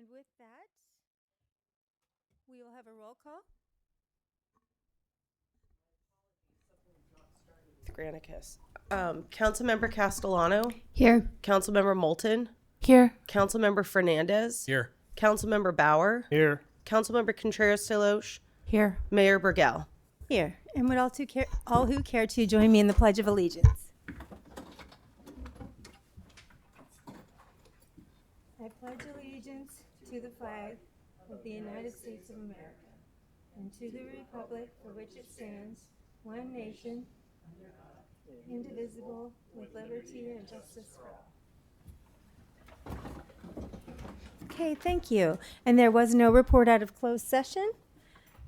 And with that, we will have a roll call. Granicus. Councilmember Castellano. Here. Councilmember Moulton. Here. Councilmember Fernandez. Here. Councilmember Bauer. Here. Councilmember Contreras-Deloche. Here. Mayor Burgell. Here. And would all who care to join me in the Pledge of Allegiance? I pledge allegiance to the flag of the United States of America and to the republic for which it stands, one nation, indivisible, with liberty and justice for all. Okay, thank you. And there was no report out of closed session.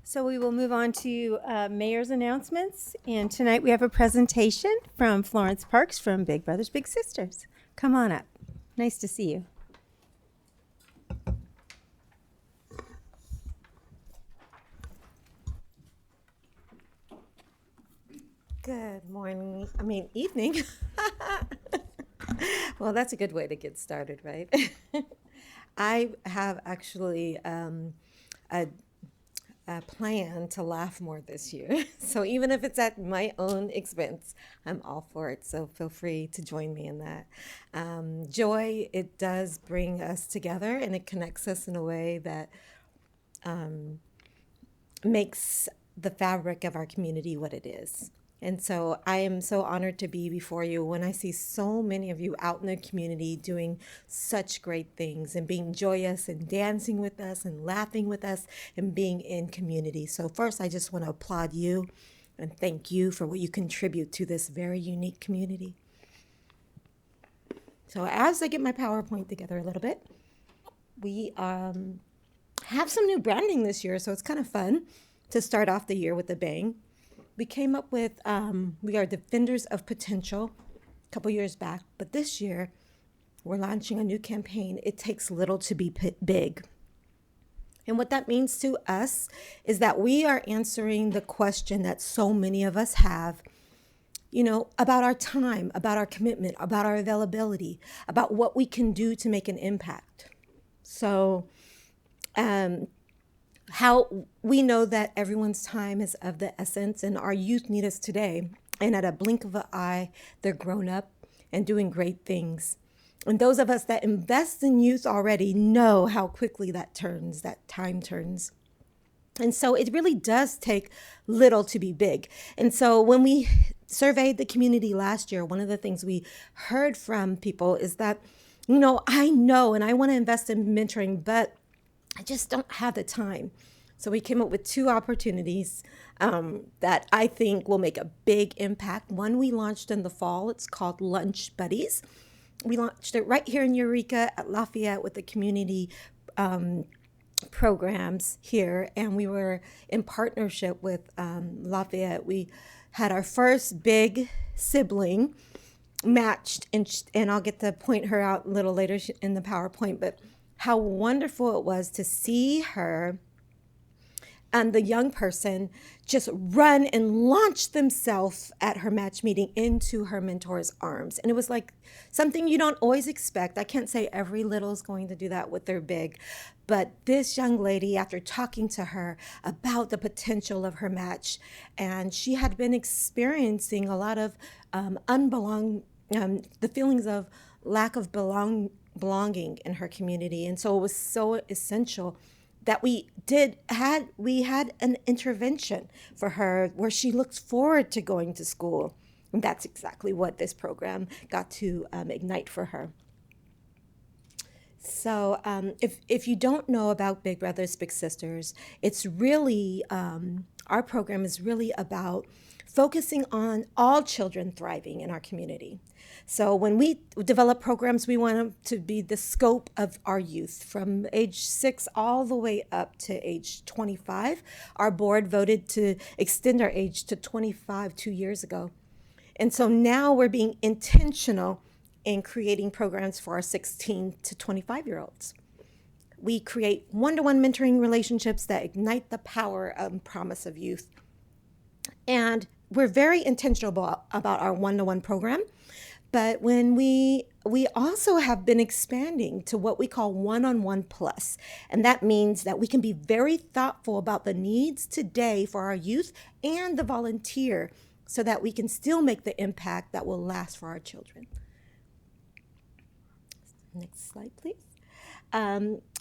So we will move on to mayor's announcements. And tonight we have a presentation from Florence Parks from Big Brothers Big Sisters. Come on up. Nice to see you. Good morning. Evening. Well, that's a good way to get started, right? I have actually a plan to laugh more this year. So even if it's at my own expense, I'm all for it. So feel free to join me in that. Joy, it does bring us together and it connects us in a way that makes the fabric of our community what it is. And so I am so honored to be before you when I see so many of you out in the community doing such great things and being joyous and dancing with us and laughing with us and being in community. So first, I just want to applaud you and thank you for what you contribute to this very unique community. So as I get my PowerPoint together a little bit, we have some new branding this year, so it's kind of fun to start off the year with a bang. We came up with, we are Defenders of Potential a couple years back, but this year we're launching a new campaign, It Takes Little to Be Big. And what that means to us is that we are answering the question that so many of us have, about our time, about our commitment, about our availability, about what we can do to make an impact. So, how we know that everyone's time is of the essence and our youth need us today. And at a blink of an eye, they're grown up and doing great things. And those of us that invest in youth already know how quickly that time turns. And so it really does take little to be big. And so when we surveyed the community last year, one of the things we heard from people is that, I know and I want to invest in mentoring, but I just don't have the time. So we came up with two opportunities that I think will make a big impact. One we launched in the fall. It's called Lunch Buddies. We launched it right here in Eureka at Lafayette with the community programs here. And we were in partnership with Lafayette. We had our first big sibling matched, and I'll get to point her out a little later in the PowerPoint, but how wonderful it was to see her and the young person just run and launch themselves at her match meeting into her mentor's arms. And it was like something you don't always expect. I can't say every little is going to do that with their big, but this young lady, after talking to her about the potential of her match, and she had been experiencing a lot of the feelings of lack of belonging in her community. And so it was so essential that we had an intervention for her where she looks forward to going to school. And that's exactly what this program got to ignite for her. So if you don't know about Big Brothers Big Sisters, it's really, our program is really about focusing on all children thriving in our community. So when we develop programs, we want them to be the scope of our youth from age 6 all the way up to age 25. Our board voted to extend our age to 25 2 years ago. And so now we're being intentional in creating programs for our 16 to 25-year-olds. We create one-to-one mentoring relationships that ignite the power and promise of youth. And we're very intentional about our one-to-one program. But when we we also have been expanding to what we call one-on-one plus. And that means that we can be very thoughtful about the needs today for our youth and the volunteer so that we can still make the impact that will last for our children. Next slide, please.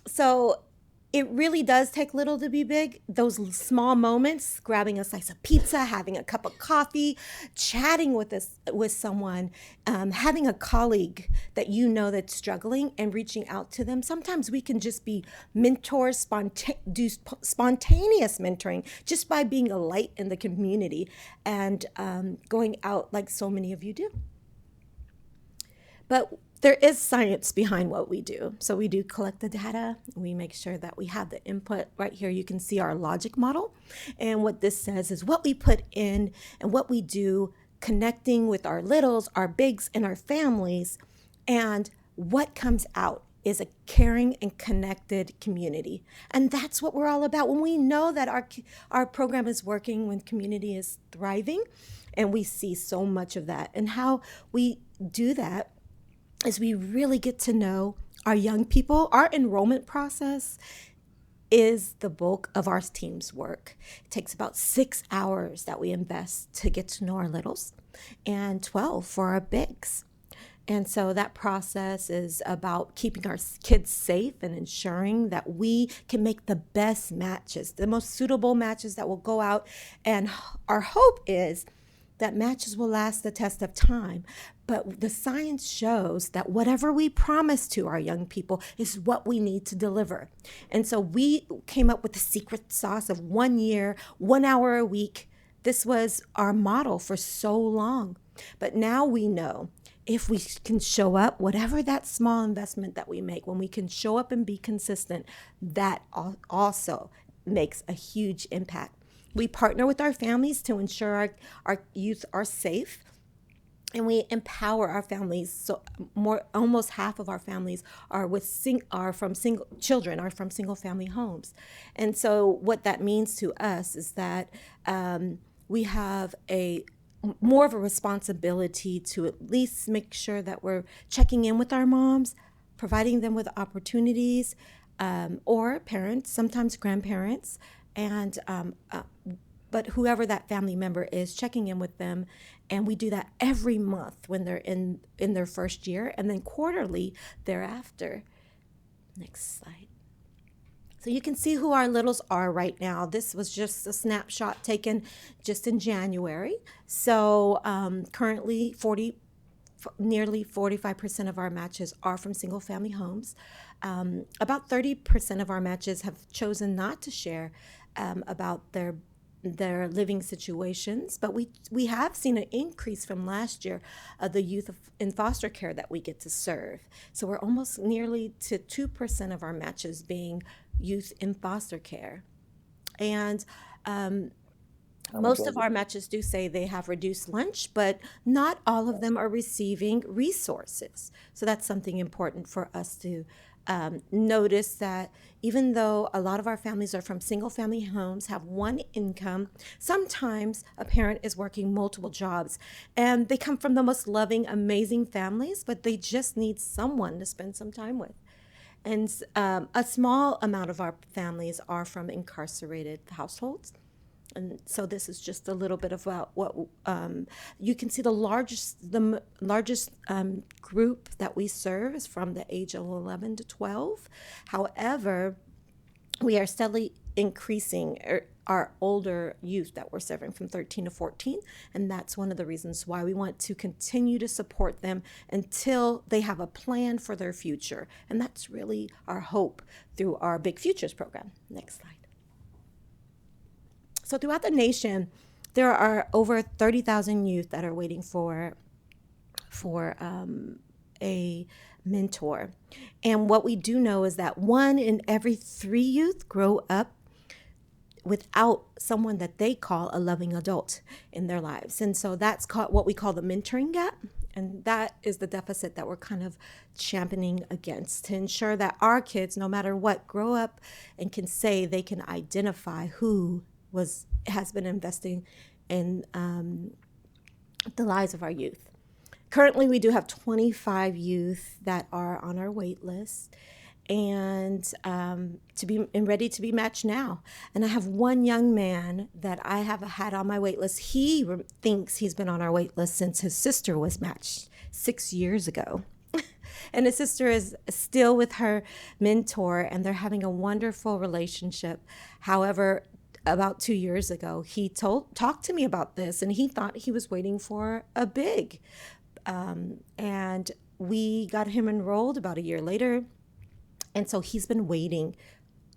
So it really does take little to be big. Those small moments, grabbing a slice of pizza, having a cup of coffee, chatting with someone, having a colleague that you know that's struggling and reaching out to them. Sometimes we can just be mentors, do spontaneous mentoring just by being a light in the community and going out like so many of you do. But there is science behind what we do. So we do collect the data. We make sure that we have the input. Right here, you can see our logic model. And what this says is what we put in and what we do, connecting with our littles, our bigs, and our families. And what comes out is a caring and connected community. And that's what we're all about. When we know that our program is working, when community is thriving, and we see so much of that. And how we do that is we really get to know our young people. Our enrollment process is the bulk of our team's work. It takes about 6 hours that we invest to get to know our littles and 12 for our bigs. And so that process is about keeping our kids safe and ensuring that we can make the best matches, the most suitable matches that will go out. And our hope is that matches will last the test of time. But the science shows that whatever we promise to our young people is what we need to deliver. And so we came up with the secret sauce of 1 year, 1 hour a week. This was our model for so long. But now we know if we can show up, whatever that small investment that we make, when we can show up and be consistent, that also makes a huge impact. We partner with our families to ensure our youth are safe, and we empower our families. So almost half of our families are from single family homes. And so what that means to us is that we have more of a responsibility to at least make sure that we're checking in with our moms, providing them with opportunities, or parents, sometimes grandparents, and but whoever that family member is, checking in with them. And we do that every month when they're in their first year, and then quarterly thereafter. Next slide. So you can see who our littles are right now. This was just a snapshot taken just in January. So currently nearly 45% of our matches are from single family homes. About 30% of our matches have chosen not to share about their living situations, but we have seen an increase from last year of the youth in foster care that we get to serve. So we're almost nearly to 2% of our matches being youth in foster care. And most of our matches do say they have reduced lunch, but not all of them are receiving resources. So that's something important for us to notice, that even though a lot of our families are from single family homes, have one income, sometimes a parent is working multiple jobs, and they come from the most loving, amazing families, but they just need someone to spend some time with. And a small amount of our families are from incarcerated households. And so this is just a little bit about what you can see. The largest group that we serve is from the age of 11 to 12. However, we are steadily increasing our older youth that we're serving from 13 to 14, and that's one of the reasons why we want to continue to support them until they have a plan for their future. And that's really our hope through our Big Futures program. Next slide. So throughout the nation, there are over 30,000 youth that are waiting for a mentor. And what we do know is that 1 in every 3 youth grow up without someone that they call a loving adult in their lives. And so that's what we call the mentoring gap. And that is the deficit that we're kind of championing against, to ensure that our kids, no matter what, grow up and can say they can identify who has been investing in the lives of our youth. Currently, we do have 25 youth that are on our wait list and ready to be matched now. And I have one young man that I have had on my wait list. He thinks he's been on our wait list since his sister was matched 6 years ago. And his sister is still with her mentor, and they're having a wonderful relationship. However, about 2 years ago, he talked to me about this, and he thought he was waiting for a big. And we got him enrolled about a year later. And so he's been waiting,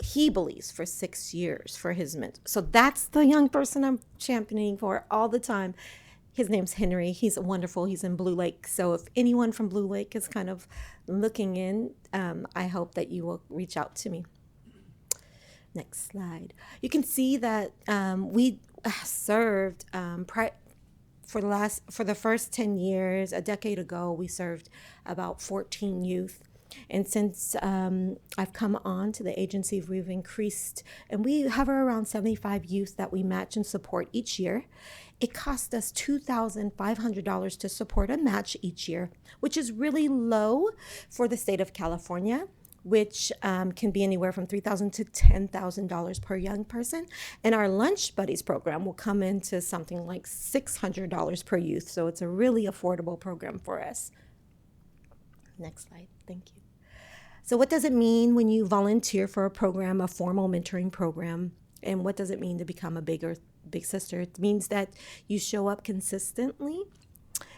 he believes, for 6 years for his mentor. So that's the young person I'm championing for all the time. His name's Henry. He's wonderful. He's in Blue Lake. So if anyone from Blue Lake is kind of looking in, I hope that you will reach out to me. Next slide. You can see that we served for the first 10 years, a decade ago, we served about 14 youth. And since I've come on to the agency, we've increased, and we hover around 75 youth that we match and support each year. It costs us $2,500 to support a match each year, which is really low for the state of California, which can be anywhere from $3,000 to $10,000 per young person. And our Lunch Buddies program will come into something like $600 per youth. So it's a really affordable program for us. Next slide. Thank you. So what does it mean when you volunteer for a program, a formal mentoring program? And what does it mean to become a big sister? It means that you show up consistently.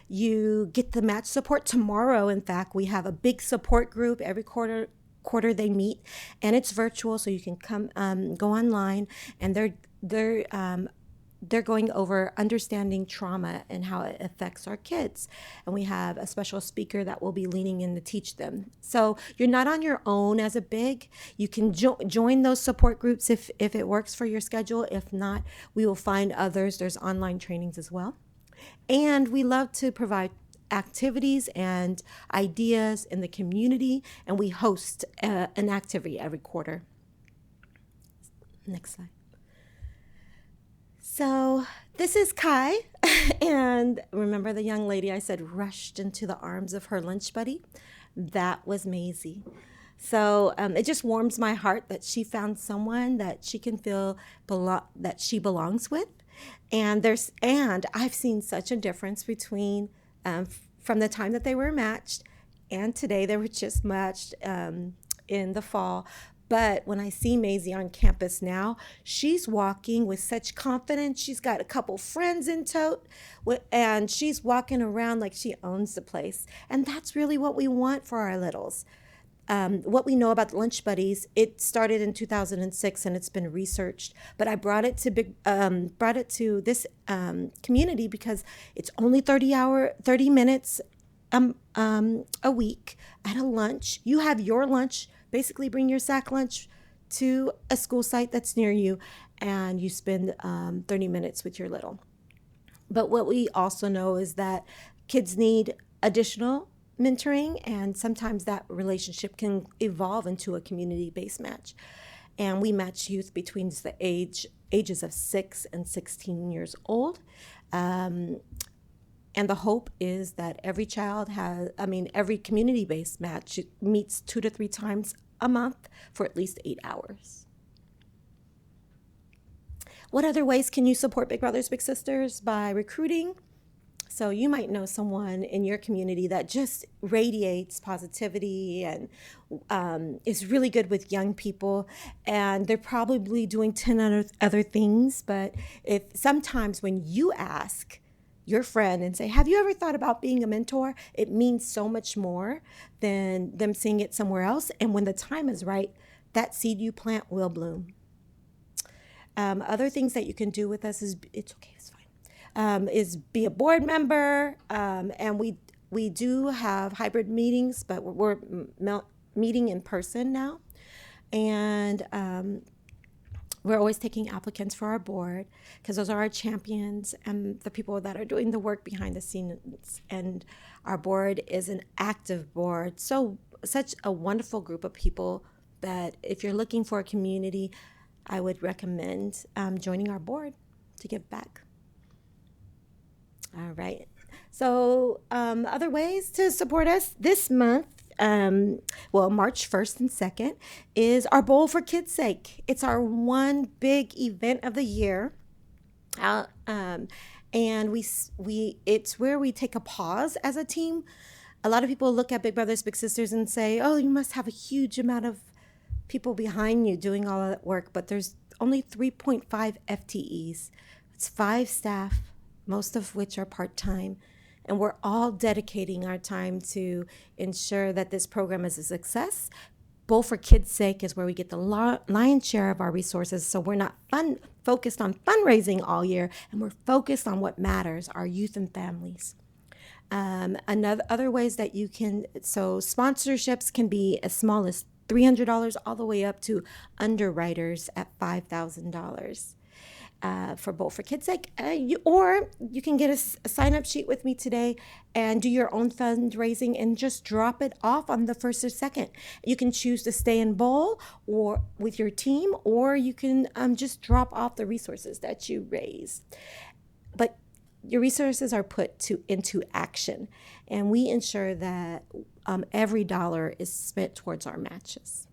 You get the match support. Tomorrow, in fact, we have a big support group. Every quarter they meet, and it's virtual, so you can come go online, and they're going over understanding trauma and how it affects our kids. And we have a special speaker that will be leaning in to teach them. So you're not on your own as a big. You can join those support groups if it works for your schedule. If not, we will find others. There's online trainings as well. And we love to provide activities and ideas in the community, and we host an activity every quarter. Next slide. So this is Kai, and remember the young lady I said rushed into the arms of her lunch buddy? That was Maisie. So it just warms my heart that she found someone that she can feel that she belongs with. And I've seen such a difference between from the time that they were matched and today. They were just matched in the fall. But when I see Maisie on campus now, she's walking with such confidence. She's got a couple friends in tote, and she's walking around like she owns the place. And that's really what we want for our littles. What we know about Lunch Buddies, it started in 2006 and it's been researched. But I brought it to this community because it's only 30 minutes a week at a lunch. You have your lunch. Basically, bring your sack lunch to a school site that's near you, and you spend 30 minutes with your little. But what we also know is that kids need additional mentoring, and sometimes that relationship can evolve into a community-based match. And we match youth between the ages of 6 and 16 years old. And the hope is that every community-based match meets 2 to 3 times a month for at least 8 hours. What other ways can you support Big Brothers Big Sisters? By recruiting. So you might know someone in your community that just radiates positivity and is really good with young people, and they're probably doing 10 other things. But if sometimes when you ask your friend and say, have you ever thought about being a mentor? It means so much more than them seeing it somewhere else. And when the time is right, that seed you plant will bloom. Other things that you can do with us is be a board member. And we do have hybrid meetings, but we're meeting in person now. And we're always taking applicants for our board because those are our champions and the people that are doing the work behind the scenes. And our board is an active board. Such a wonderful group of people that if you're looking for a community, I would recommend joining our board to give back. All right. So, other ways to support us this month, March 1st and 2nd, is our Bowl for Kids' Sake. It's our one big event of the year. And it's where we take a pause as a team. A lot of people look at Big Brothers Big Sisters and say, oh, you must have a huge amount of people behind you doing all of that work, but there's only 3.5 FTEs. It's 5 staff, most of which are part-time, and we're all dedicating our time to ensure that this program is a success. Bowl for Kids' Sake is where we get the lion's share of our resources, so we're not focused on fundraising all year, and we're focused on what matters, our youth and families. Other ways that you can, so sponsorships can be as small as $300 all the way up to underwriters at $5,000 for Bowl for Kids' Sake. Or you can get a sign-up sheet with me today and do your own fundraising and just drop it off on the 1st or 2nd. You can choose to stay in Bowl or with your team, or you can just drop off the resources that you raise. But your resources are put into action, and we ensure that every dollar is spent towards our matches.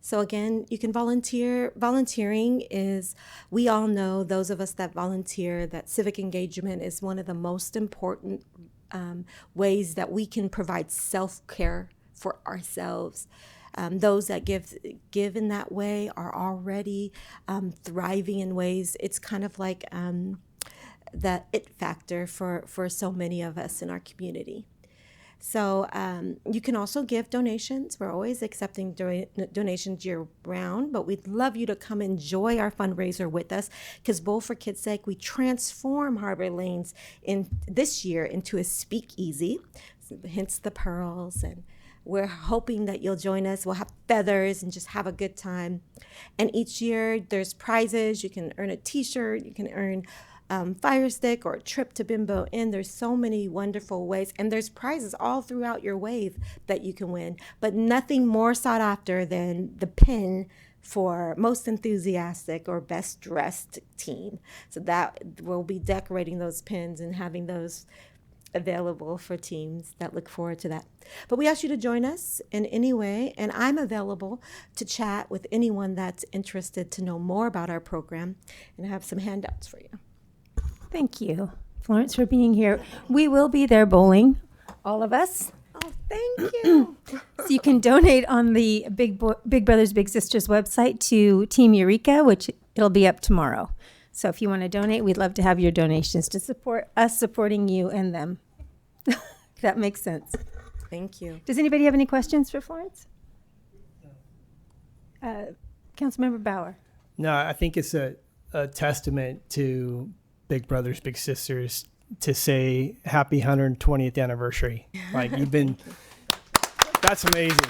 So again, you can volunteer. Volunteering is, we all know, those of us that volunteer, that civic engagement is one of the most important ways that we can provide self-care for ourselves. Those that give in that way are already thriving in ways. It's kind of like the it factor for so many of us in our community. So you can also give donations. We're always accepting donations year-round, but we'd love you to come enjoy our fundraiser with us, because Bowl for Kids' Sake, we transform Harbor Lanes this year into a speakeasy, hence the pearls, and we're hoping that you'll join us. We'll have feathers and just have a good time. And each year there's prizes. You can earn a t-shirt. You can earn fire stick or a trip to Bimbo Inn. There's so many wonderful ways. And there's prizes all throughout your wave that you can win. But nothing more sought after than the pin for most enthusiastic or best dressed team. So that we'll be decorating those pins and having those available for teams that look forward to that. But we ask you to join us in any way, and I'm available to chat with anyone that's interested to know more about our program, and I have some handouts for you. Thank you, Florence, for being here. We will be there bowling, all of us. Oh, thank you. So you can donate on the Big Brothers Big Sisters website to Team Eureka, which it'll be up tomorrow. So if you want to donate, we'd love to have your donations to support us supporting you and them. If that makes sense. Thank you. Does anybody have any questions for Florence? Councilmember Bauer. No, I think it's a testament to Big Brothers Big Sisters to say happy 120th anniversary. Like, you've been, that's amazing.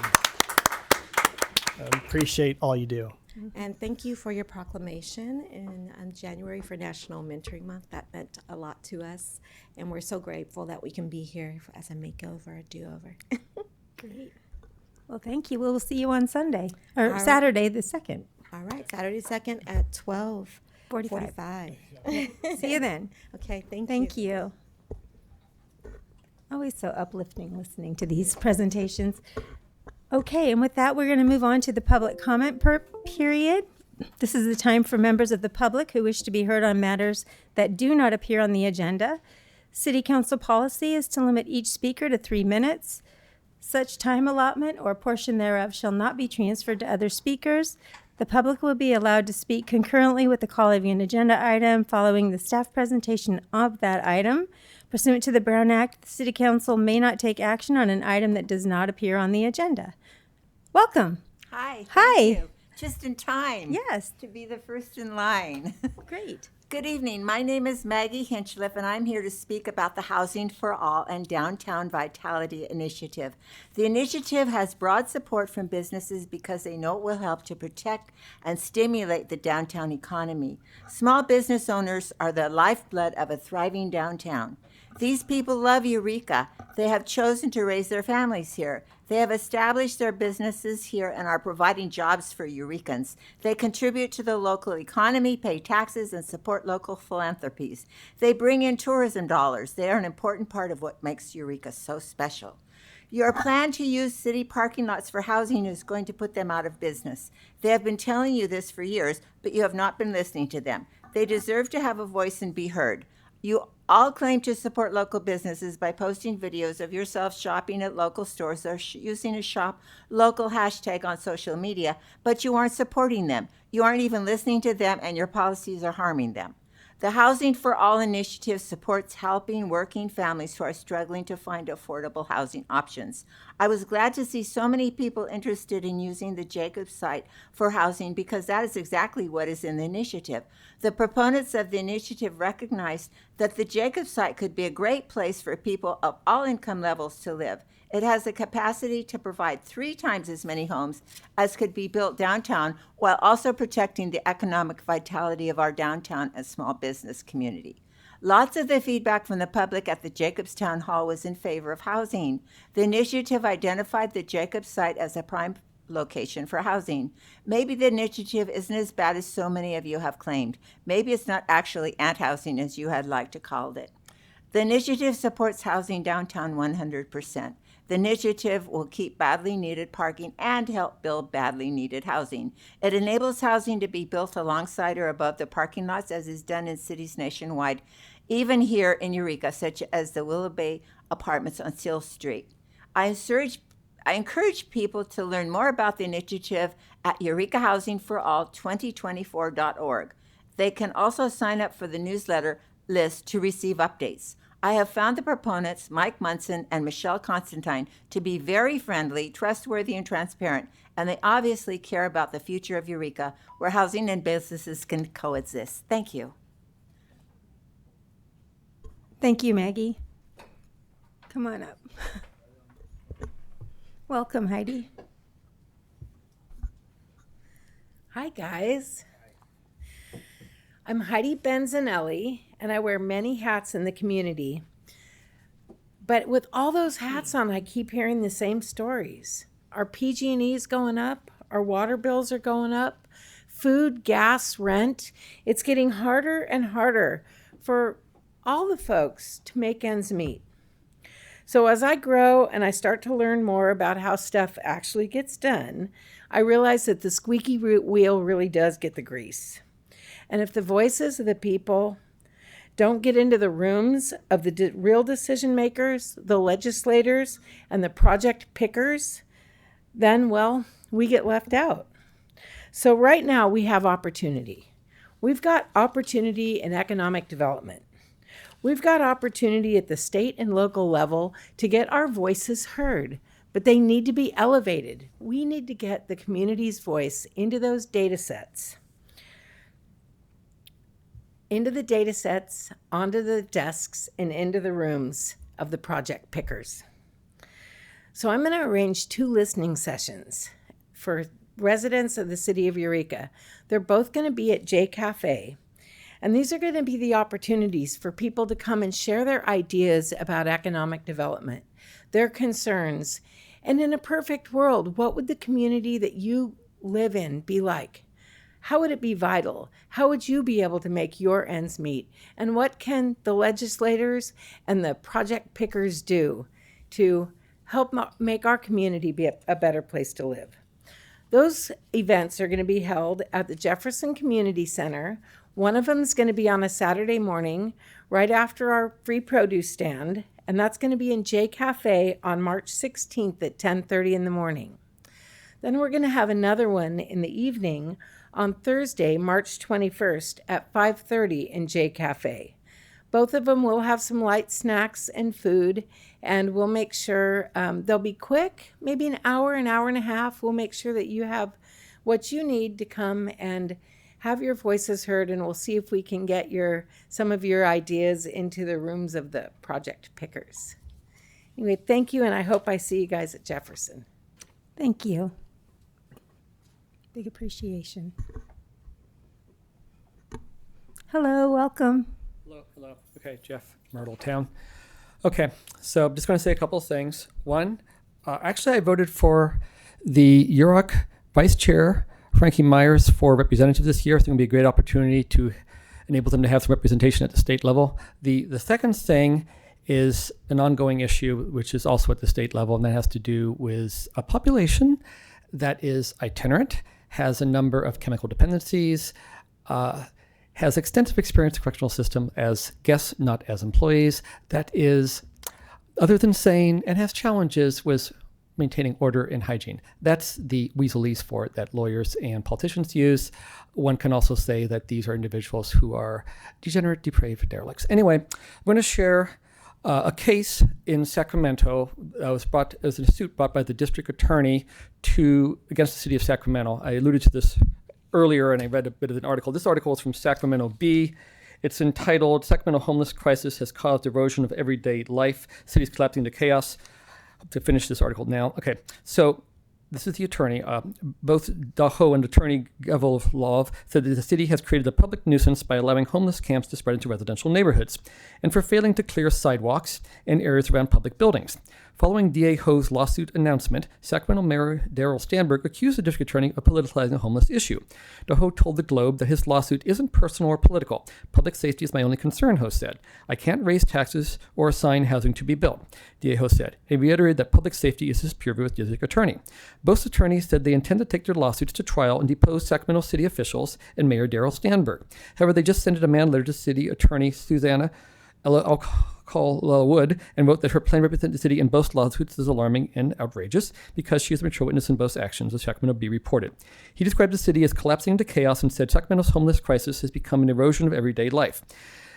I appreciate all you do. And thank you for your proclamation in January for National Mentoring Month. That meant a lot to us, and we're so grateful that we can be here as a makeover, a do-over. Great. Well, thank you. We'll see you on Sunday, or All Saturday the 2nd. All right, Saturday 2nd at 12:45. See you then. Okay, thank you. Thank you. Always so uplifting listening to these presentations. Okay, and with that, we're going to move on to the public comment period. This is the time for members of the public who wish to be heard on matters that do not appear on the agenda. City Council policy is to limit each speaker to 3 minutes. Such time allotment or portion thereof shall not be transferred to other speakers. The public will be allowed to speak concurrently with the call of an agenda item following the staff presentation of that item. Pursuant to the Brown Act, the City Council may not take action on an item that does not appear on the agenda. Welcome. Hi. Hi. Thank you. Just in time. Yes. To be the first in line. Great. Good evening. My name is Maggie Hinchliff, and I'm here to speak about the Housing for All and Downtown Vitality Initiative. The initiative has broad support from businesses because they know it will help to protect and stimulate the downtown economy. Small business owners are the lifeblood of a thriving downtown. These people love Eureka. They have chosen to raise their families here. They have established their businesses here and are providing jobs for Eurekans. They contribute to the local economy, pay taxes, and support local philanthropies. They bring in tourism dollars. They are an important part of what makes Eureka so special. Your plan to use city parking lots for housing is going to put them out of business. They have been telling you this for years, but you have not been listening to them. They deserve to have a voice and be heard. You all claim to support local businesses by posting videos of yourself shopping at local stores or using a shop local hashtag on social media, but you aren't supporting them. You aren't even listening to them, and your policies are harming them. The Housing for All initiative supports helping working families who are struggling to find affordable housing options. I was glad to see so many people interested in using the Jacobs site for housing because that is exactly what is in the initiative. The proponents of the initiative recognized that the Jacobs site could be a great place for people of all income levels to live. It has the capacity to provide 3 times as many homes as could be built downtown while also protecting the economic vitality of our downtown and small business community. Lots of the feedback from the public at the Jacobs Town Hall was in favor of housing. The initiative identified the Jacobs site as a prime location for housing. Maybe the initiative isn't as bad as so many of you have claimed. Maybe it's not actually ant-housing as you had liked to call it. The initiative supports housing downtown 100%. The initiative will keep badly needed parking and help build badly needed housing. It enables housing to be built alongside or above the parking lots as is done in cities nationwide, even here in Eureka, such as the Willow Bay Apartments on Seal Street. I encourage people to learn more about the initiative at EurekaHousingForAll2024.org. They can also sign up for the newsletter list to receive updates. I have found the proponents, Mike Munson and Michelle Constantine, to be very friendly, trustworthy, and transparent, and they obviously care about the future of Eureka, where housing and businesses can coexist. Thank you. Thank you, Maggie. Come on up. Welcome, Heidi. Hi, guys. I'm Heidi Benzanelli, and I wear many hats in the community. But with all those hats on, I keep hearing the same stories. Our PG&E's going up. Our water bills are going up. Food, gas, rent. It's getting harder and harder for all the folks to make ends meet. So as I grow and I start to learn more about how stuff actually gets done, I realize that the squeaky wheel really does get the grease. And if the voices of the people don't get into the rooms of the real decision makers, the legislators, and the project pickers, then, well, we get left out. So right now we have opportunity. We've got opportunity in economic development. We've got opportunity at the state and local level to get our voices heard, but they need to be elevated. We need to get the community's voice into those data sets. Into the data sets, onto the desks, and into the rooms of the project pickers. So I'm going to arrange 2 listening sessions for residents of the city of Eureka. They're both going to be at J Cafe. And these are going to be the opportunities for people to come and share their ideas about economic development, their concerns. And in a perfect world, what would the community that you live in be like? How would it be vital? How would you be able to make your ends meet? And what can the legislators and the project pickers do to help make our community be a better place to live? Those events are going to be held at the Jefferson Community Center. One of them is going to be on a Saturday morning right after our free produce stand, and that's going to be in J Cafe on March 16th at 10:30 in the morning. Then we're going to have another one in the evening on Thursday, March 21st at 5:30 in J Cafe. Both of them will have some light snacks and food, and we'll make sure they'll be quick, maybe an hour and a half. We'll make sure that you have what you need to come and have your voices heard, and we'll see if we can get some of your ideas into the rooms of the project pickers. Anyway, thank you, and I hope I see you guys at Jefferson. Thank you. Big appreciation. Hello, welcome. Hello. Okay, Jeff, Myrtletown. Okay, so I'm just going to say a couple of things. One, actually, I voted for the Eureka Vice Chair, Frankie Myers, for representative this year. I think it would be a great opportunity to enable them to have some representation at the state level. The second thing is an ongoing issue, which is also at the state level, and that has to do with a population that is itinerant, has a number of chemical dependencies, has extensive experience in the correctional system as guests, not as employees, that is other than sane and has challenges with maintaining order and hygiene. That's the weaselese for it that lawyers and politicians use. One can also say that these are individuals who are degenerate, depraved derelicts. Anyway, I'm going to share a case in Sacramento was a suit brought by the district attorney against the city of Sacramento. I alluded to this earlier, and I read a bit of an article. This article is from Sacramento Bee. It's entitled, Sacramento Homeless Crisis Has Caused Erosion of Everyday Life. Cities Collapsing into Chaos. Hope to finish this article now. Okay, so this is the attorney. Both Daho and attorney Gavrolov said that the city has created a public nuisance by allowing homeless camps to spread into residential neighborhoods and for failing to clear sidewalks and areas around public buildings. Following D.A. Ho's lawsuit announcement, Sacramento Mayor Darrell Stanberg accused the district attorney of politicizing a homeless issue. Ho told the Globe that his lawsuit isn't personal or political. Public safety is my only concern, Ho said. I can't raise taxes or assign housing to be built, D.A. Ho said. He reiterated that public safety is his purview as district attorney. Both attorneys said they intend to take their lawsuits to trial and depose Sacramento city officials and Mayor Darrell Stanberg. However, they just sent a demand letter to city attorney Susanna Wood and wrote that her plan to represent the city in both lawsuits is alarming and outrageous because she is a mature witness in both actions, as Sacramento Bee reported. He described the city as collapsing into chaos and said Sacramento's homeless crisis has become an erosion of everyday life.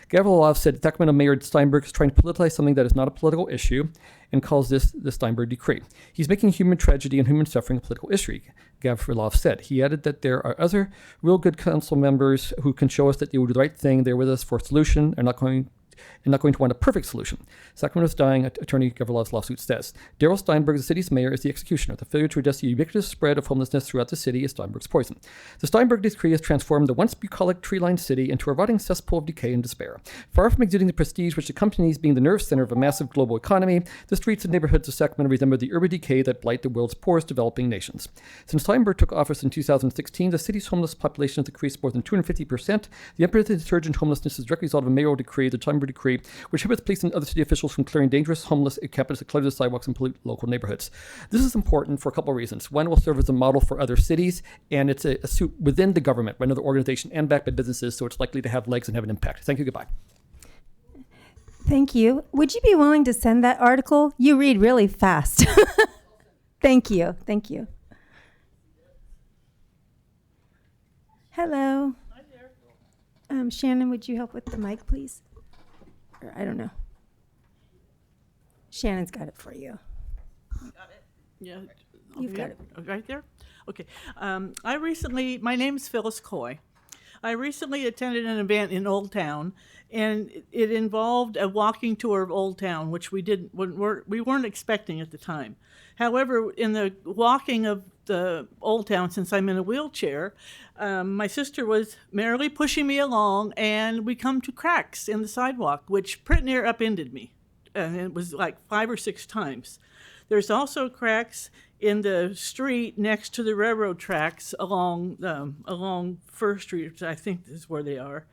Gavrolov said Sacramento Mayor Steinberg is trying to politicize something that is not a political issue and calls this the Steinberg Decree. He's making human tragedy and human suffering a political issue, Gavrolov said. He added that there are other real good council members who can show us that they will do the right thing. They're with us for a solution and not going to want a perfect solution. Sacramento's dying, attorney Gavrilov's lawsuit says. Darrell Steinberg, the city's mayor, is the executioner. The failure to address the ubiquitous spread of homelessness throughout the city is Steinberg's poison. The Steinberg decree has transformed the once bucolic tree-lined city into a rotting cesspool of decay and despair. Far from exuding the prestige which accompanies being the nerve center of a massive global economy, the streets and neighborhoods of Sacramento resemble the urban decay that blight the world's poorest developing nations. Since Steinberg took office in 2016, the city's homeless population has decreased more than 250%. The unprecedented surge in homelessness is a direct result of a mayoral decree, the Steinberg Decree, which prohibits police and other city officials from clearing dangerous homeless encampments that clutter the sidewalks and pollute local neighborhoods. This is important for a couple of reasons. One, will serve as a model for other cities, and it's a suit within the government by another organization and backed by businesses, so it's likely to have legs and have an impact. Thank you. Goodbye. Thank you. Would you be willing to send that article? You read really fast. Thank you. Thank you. Hello. Hi there. Shannon, would you help with the mic, please? Or I don't know. Shannon's got it for you. Got it? Yeah. You've got it. Right there? Okay. My name's Phyllis Coy. I recently attended an event in Old Town, and it involved a walking tour of Old Town, which we weren't expecting at the time. However, in the walking of the Old Town, since I'm in a wheelchair, my sister was merrily pushing me along, and we come to cracks in the sidewalk, which pretty near upended me. And it was like 5 or 6 times. There's also cracks in the street next to the railroad tracks along First Street, which I think is where they are.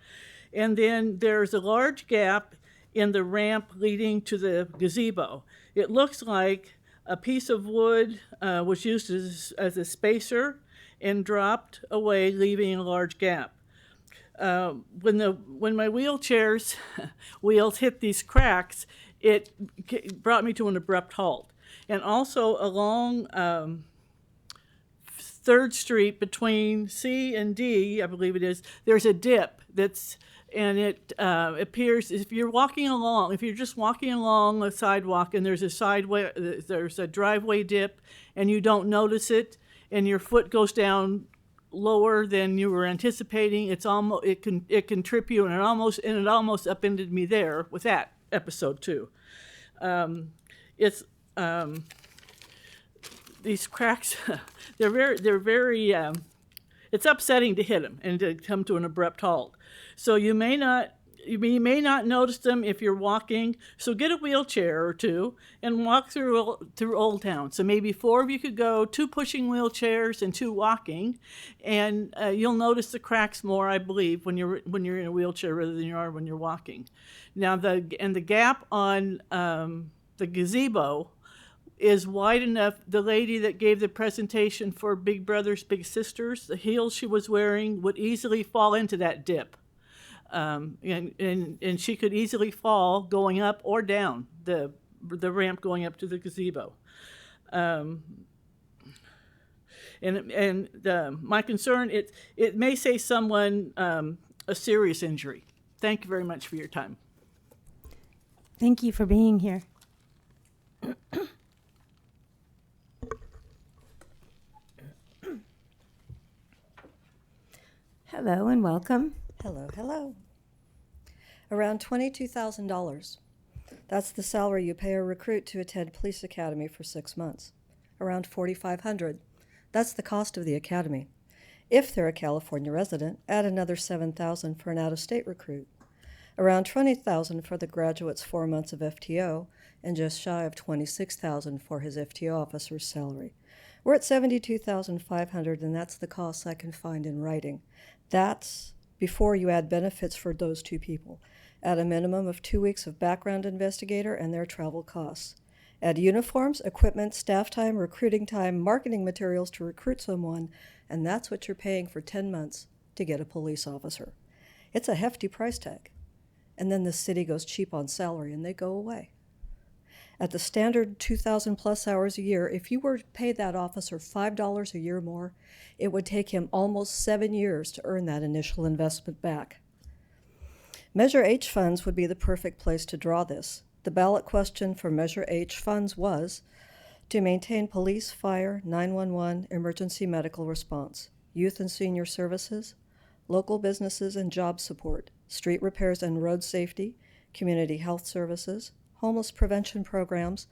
And then there's a large gap in the ramp leading to the gazebo. It looks like a piece of wood was used as a spacer and dropped away, leaving a large gap. When my wheelchair's wheels hit these cracks, it brought me to an abrupt halt. And also along 3rd Street between C and D, I believe it is, there's a dip it appears if you're just walking along a sidewalk and there's a driveway dip and you don't notice it and your foot goes down lower than you were anticipating, it can trip you, and it almost upended me there with that episode too. These cracks, they're very it's upsetting to hit them and to come to an abrupt halt. So you may not you may not notice them if you're walking. So get a wheelchair or two and walk through Old Town. So maybe 4 of you could go, 2 pushing wheelchairs and 2 walking, and you'll notice the cracks more, I believe, when you're in a wheelchair rather than you are when you're walking. Now the gap on the gazebo is wide enough. The lady that gave the presentation for Big Brothers Big Sisters, the heels she was wearing would easily fall into that dip. And she could easily fall going up or down the ramp going up to the gazebo. My concern, it may save someone a serious injury. Thank you very much for your time. Thank you for being here. Hello and welcome. Hello, hello. Around $22,000. That's the salary you pay a recruit to attend police academy for 6 months. Around $4,500. That's the cost of the academy. If they're a California resident, add another $7,000 for an out-of-state recruit. Around $20,000 for the graduate's 4 months of FTO, and just shy of $26,000 for his FTO officer's salary. We're at $72,500, and that's the costs I can find in writing. That's before you add benefits for those 2 people. Add a minimum of 2 weeks of background investigator and their travel costs. Add uniforms, equipment, staff time, recruiting time, marketing materials to recruit someone, and that's what you're paying for 10 months to get a police officer. It's a hefty price tag. And then the city goes cheap on salary and they go away. At the standard 2,000 plus hours a year, if you were to pay that officer $5 a year more, it would take him almost 7 years to earn that initial investment back. Measure H funds would be the perfect place to draw this. The ballot question for Measure H funds was to maintain police, fire, 911, emergency medical response, youth and senior services, local businesses and job support, street repairs and road safety, community health services, homeless prevention programs,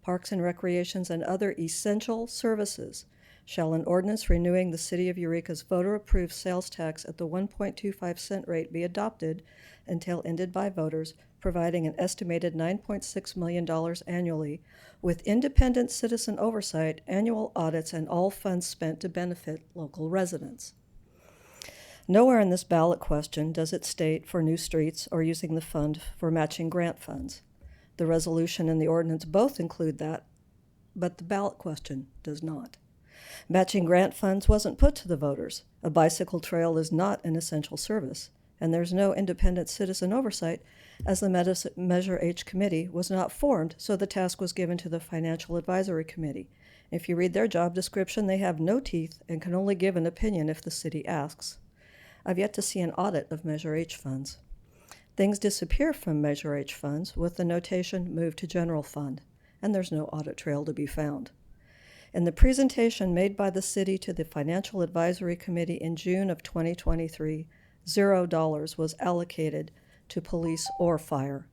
parks and recreations, and other essential services. Shall an ordinance renewing the City of Eureka's voter-approved sales tax at the 1.25 cent rate be adopted until ended by voters, providing an estimated $9.6 million annually, with independent citizen oversight, annual audits, and all funds spent to benefit local residents. Nowhere in this ballot question does it state for new streets or using the fund for matching grant funds. The resolution and the ordinance both include that, but the ballot question does not. Matching grant funds wasn't put to the voters. A bicycle trail is not an essential service, and there's no independent citizen oversight as the Measure H committee was not formed, so the task was given to the Financial Advisory Committee. If you read their job description, they have no teeth and can only give an opinion if the city asks. I've yet to see an audit of Measure H funds. Things disappear from Measure H funds with the notation "Move to General Fund," and there's no audit trail to be found. In the presentation made by the city to the Financial Advisory Committee in June of 2023, $0 was allocated to police or fire.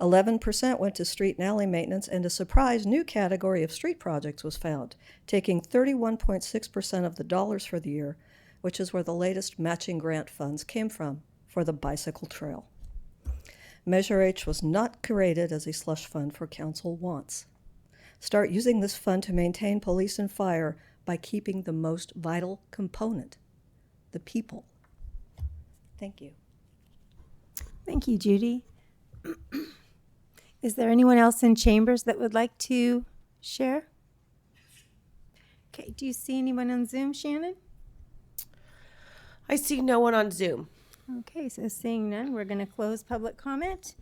11% went to street and alley maintenance, and a surprise new category of street projects was found, taking 31.6% of the dollars for the year, which is where the latest matching grant funds came from for the bicycle trail. Measure H was not created as a slush fund for council wants. Start using this fund to maintain police and fire by keeping the most vital component, the people. Thank you. Thank you, Judy. Is there anyone else in chambers that would like to share? Okay, do you see anyone on Zoom, Shannon? I see no one on Zoom. Okay, so seeing none, we're going to close public comment.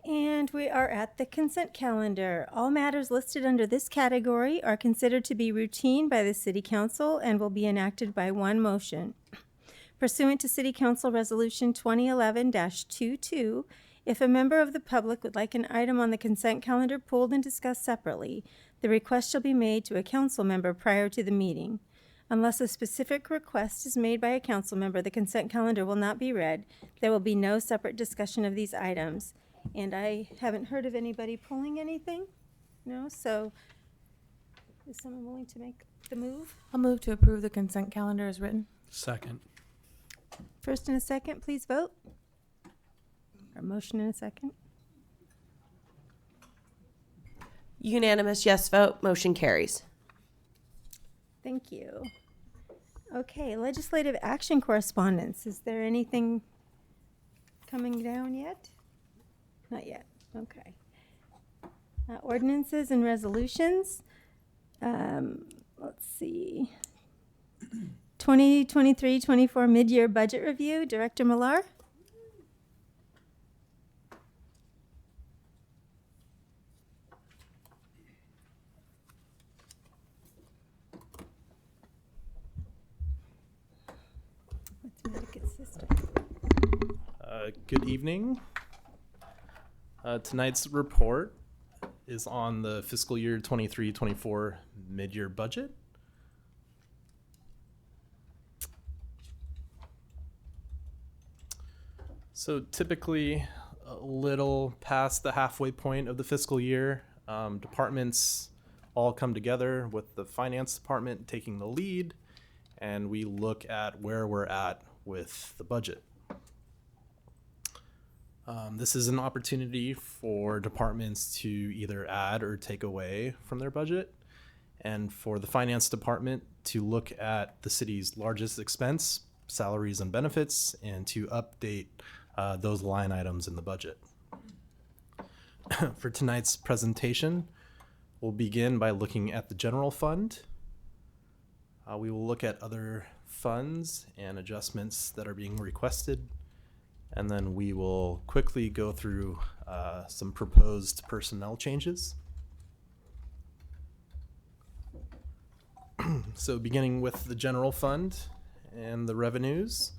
And we are at the consent calendar. All matters listed under this category are considered to be routine by the City Council and will be enacted by one motion. Pursuant to City Council Resolution 2011-22, if a member of the public would like an item on the consent calendar pulled and discussed separately, the request shall be made to a council member prior to the meeting. Unless a specific request is made by a council member, the consent calendar will not be read. There will be no separate discussion of these items. And I haven't heard of anybody pulling anything. No, so is someone willing to make the move? I'll move to approve the consent calendar as written. Second. First and a second, please vote. A motion and a second. Unanimous yes vote, motion carries. Thank you. Okay, legislative action correspondence. Is there anything coming down yet? Not yet. Okay. Ordinances and resolutions. Let's see. 2023-24 mid-year budget review. Director Millar. Connecticut system. Good evening. Tonight's report is on the fiscal year 23-24 mid-year budget. So typically a little past the halfway point of the fiscal year, departments all come together with the finance department taking the lead, and we look at where we're at with the budget. This is an opportunity for departments to either add or take away from their budget, and for the finance department to look at the city's largest expense, salaries and benefits, and to update those line items in the budget. For tonight's presentation, we'll begin by looking at the general fund. We will look at other funds and adjustments that are being requested, and then we will quickly go through some proposed personnel changes. So beginning with the general fund and the revenues,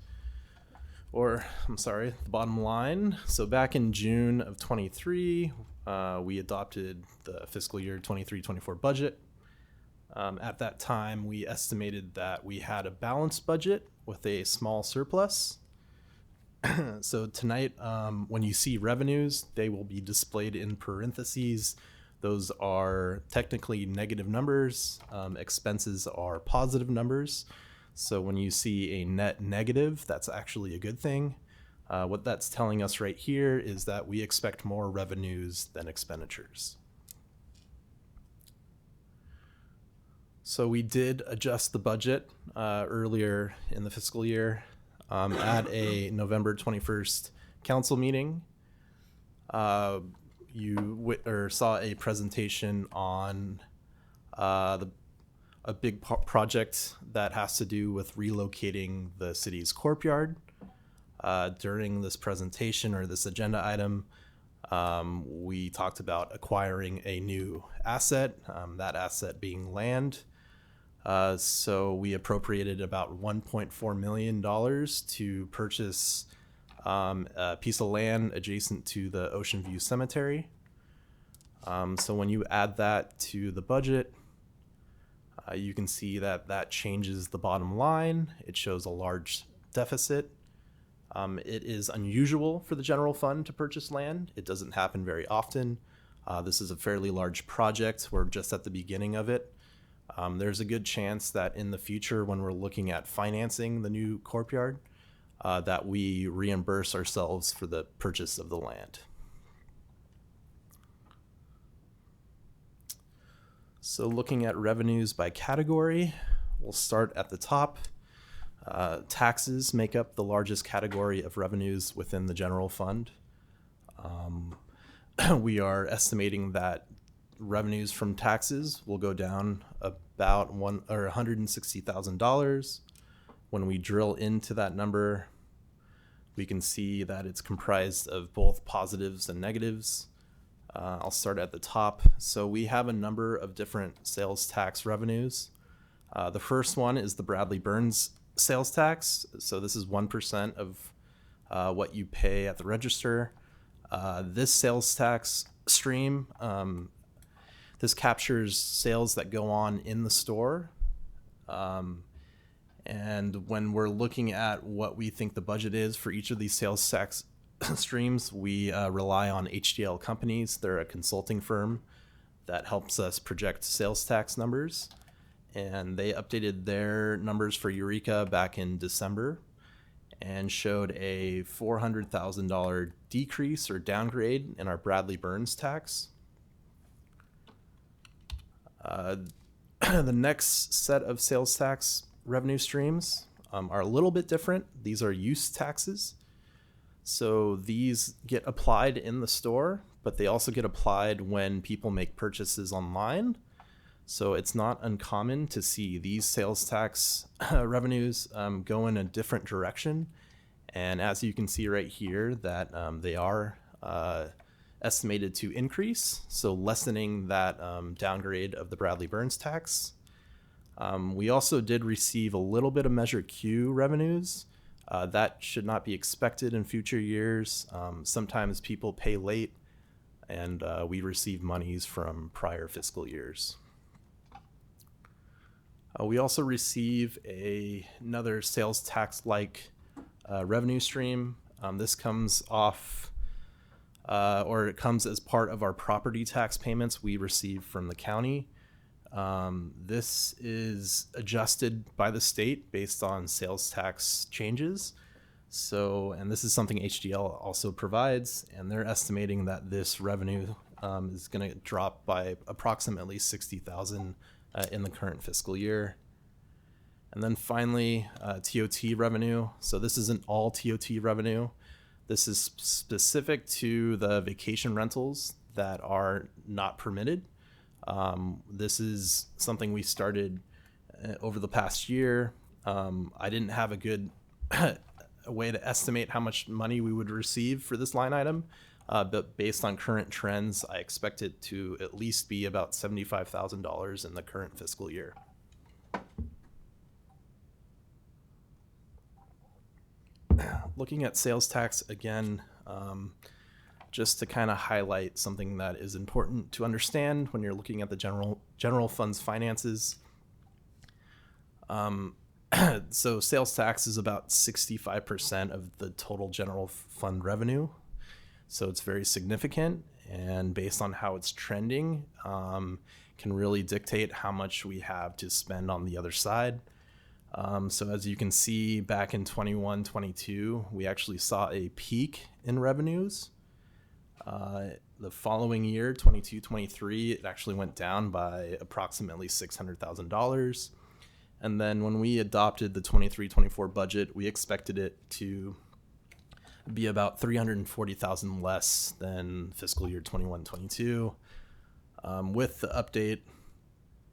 or I'm sorry, the bottom line. So back in June of 23, we adopted the fiscal year 23-24 budget. At that time, we estimated that we had a balanced budget with a small surplus. So tonight, when you see revenues, they will be displayed in parentheses. Those are technically negative numbers. Expenses are positive numbers. So when you see a net negative, that's actually a good thing. What that's telling us right here is that we expect more revenues than expenditures. So we did adjust the budget earlier in the fiscal year at a November 21st council meeting. You saw a presentation on a big project that has to do with relocating the city's courtyard. During this presentation or this agenda item, we talked about acquiring a new asset, that asset being land. So we appropriated about $1.4 million to purchase a piece of land adjacent to the Ocean View Cemetery. So when you add that to the budget, you can see that that changes the bottom line. It shows a large deficit. It is unusual for the general fund to purchase land. It doesn't happen very often. This is a fairly large project. We're just at the beginning of it. There's a good chance that in the future, when we're looking at financing the new courtyard, that we reimburse ourselves for the purchase of the land. So looking at revenues by category, we'll start at the top. Taxes make up the largest category of revenues within the general fund. We are estimating that revenues from taxes will go down about $160,000. When we drill into that number, we can see that it's comprised of both positives and negatives. I'll start at the top. So we have a number of different sales tax revenues. The first one is the Bradley Burns sales tax. So this is 1% of what you pay at the register. This sales tax stream, this captures sales that go on in the store. And when we're looking at what we think the budget is for each of these sales tax streams, we rely on HDL companies. They're a consulting firm that helps us project sales tax numbers. And they updated their numbers for Eureka back in December. and showed a $400,000 decrease or downgrade in our Bradley Burns tax. The next set of sales tax revenue streams are a little bit different. These are use taxes. So these get applied in the store, but they also get applied when people make purchases online. So it's not uncommon to see these sales tax revenues go in a different direction. And as you can see right here, that they are estimated to increase, so lessening that downgrade of the Bradley Burns tax. We also did receive a little bit of Measure Q revenues. That should not be expected in future years. Sometimes people pay late, and we receive monies from prior fiscal years. We also receive another sales tax-like revenue stream. This comes off, or it comes as part of our property tax payments we receive from the county. This is adjusted by the state based on sales tax changes. So, and this is something HDL also provides, and they're estimating that this revenue is going to drop by approximately $60,000 in the current fiscal year. And then finally, TOT revenue. So this isn't all TOT revenue. This is specific to the vacation rentals that are not permitted. This is something we started over the past year. I didn't have a good way to estimate how much money we would receive for this line item, but based on current trends, I expect it to at least be about $75,000 in the current fiscal year. Looking at sales tax again, just to kind of highlight something that is important to understand when you're looking at the general fund's finances. So sales tax is about 65% of the total general fund revenue. So it's very significant, and based on how it's trending, can really dictate how much we have to spend on the other side. So as you can see, back in 21-22, we actually saw a peak in revenues. The following year, 22-23, it actually went down by approximately $600,000. And then when we adopted the 23-24 budget, we expected it to be about $340,000 less than fiscal year 21-22. With the update,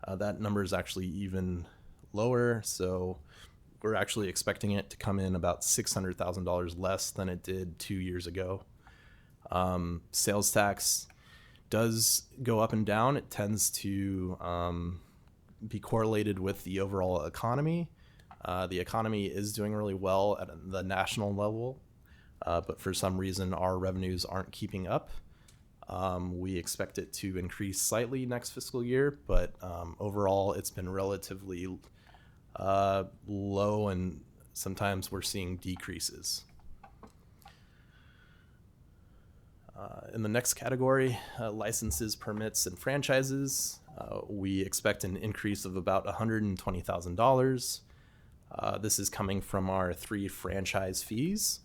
that number is actually even lower. So we're actually expecting it to come in about $600,000 less than it did 2 years ago. Sales tax does go up and down. It tends to be correlated with the overall economy. The economy is doing really well at the national level, but for some reason our revenues aren't keeping up. We expect it to increase slightly next fiscal year, but overall it's been relatively low, and sometimes we're seeing decreases. In the next category, licenses, permits, and franchises, we expect an increase of about $120,000. This is coming from our 3 franchise fees.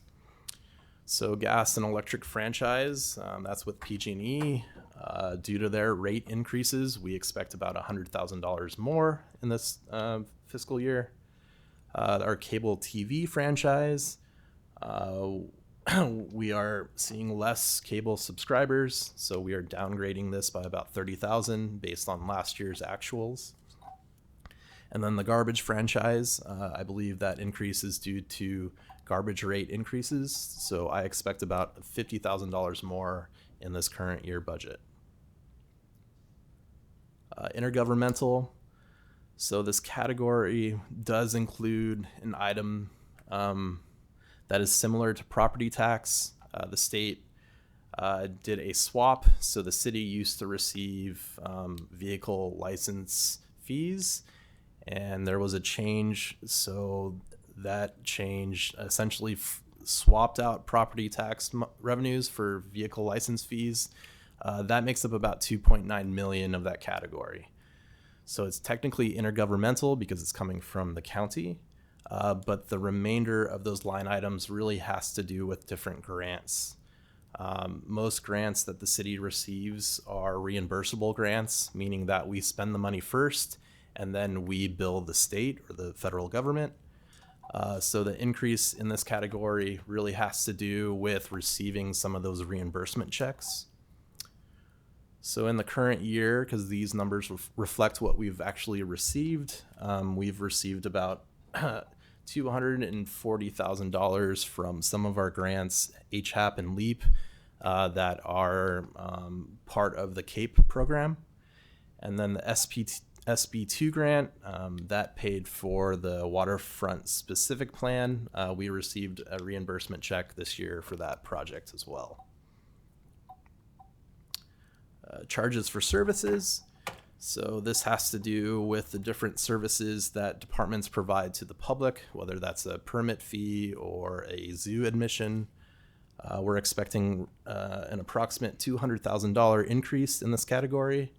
So gas and electric franchise, that's with PG&E. Due to their rate increases, we expect about $100,000 more in this fiscal year. Our cable TV franchise, we are seeing less cable subscribers, so we are downgrading this by about 30,000 based on last year's actuals. And then the garbage franchise, I believe that increase is due to garbage rate increases, so I expect about $50,000 more in this current year budget. Intergovernmental, so this category does include an item that is similar to property tax. The state did a swap, so the city used to receive vehicle license fees, and there was a change, so that change essentially swapped out property tax revenues for vehicle license fees. That makes up about 2.9 million of that category. So it's technically intergovernmental because it's coming from the county, but the remainder of those line items really has to do with different grants. Most grants that the city receives are reimbursable grants, meaning that we spend the money first and then we bill the state or the federal government. So the increase in this category really has to do with receiving some of those reimbursement checks. So in the current year, because these numbers reflect what we've actually received, we've received about $240,000 from some of our grants, HAP and LEAP, that are part of the CAPE program. And then the SB2 grant, that paid for the waterfront specific plan. We received a reimbursement check this year for that project as well. Charges for services. So this has to do with the different services that departments provide to the public, whether that's a permit fee or a zoo admission. We're expecting an approximate $200,000 increase in this category.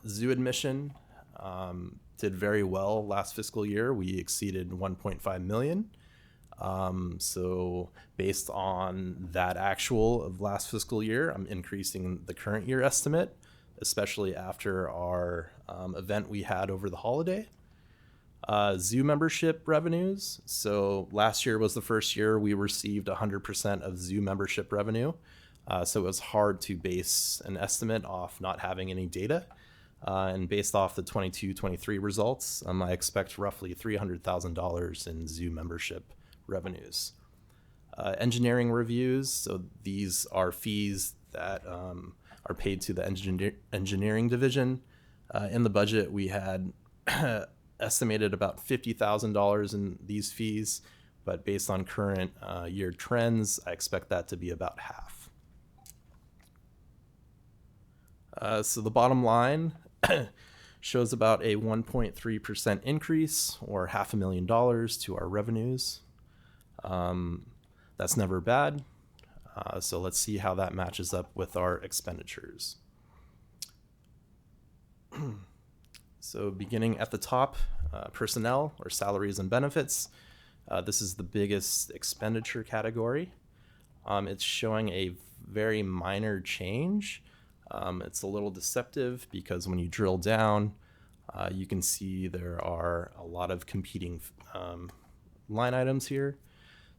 Zoo admission did very well last fiscal year. We exceeded 1.5 million. So based on that actual of last fiscal year, I'm increasing the current year estimate, especially after our event we had over the holiday. Zoo membership revenues. So last year was the first year we received 100% of zoo membership revenue. So it was hard to base an estimate off not having any data. And based off the 22-23 results, I expect roughly $300,000 in zoo membership revenues. Engineering reviews, so these are fees that are paid to the engineering division. In the budget, we had estimated about $50,000 in these fees, but based on current year trends, I expect that to be about half. So the bottom line shows about a 1.3% increase or $500,000 to our revenues. That's never bad. So let's see how that matches up with our expenditures. So beginning at the top, personnel or salaries and benefits. This is the biggest expenditure category. It's showing a very minor change. It's a little deceptive because when you drill down, you can see there are a lot of competing line items here.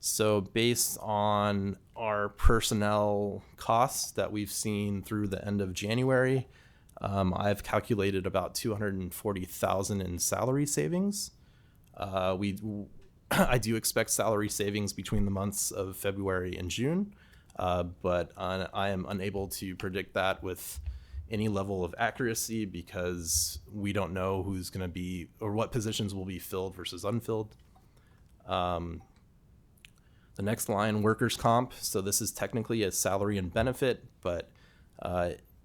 So based on our personnel costs that we've seen through the end of January, I've calculated about $240,000 in salary savings. I do expect salary savings between the months of February and June, but I am unable to predict that with any level of accuracy because we don't know who's going to be or what positions will be filled versus unfilled. The next line, workers' comp. So this is technically a salary and benefit, but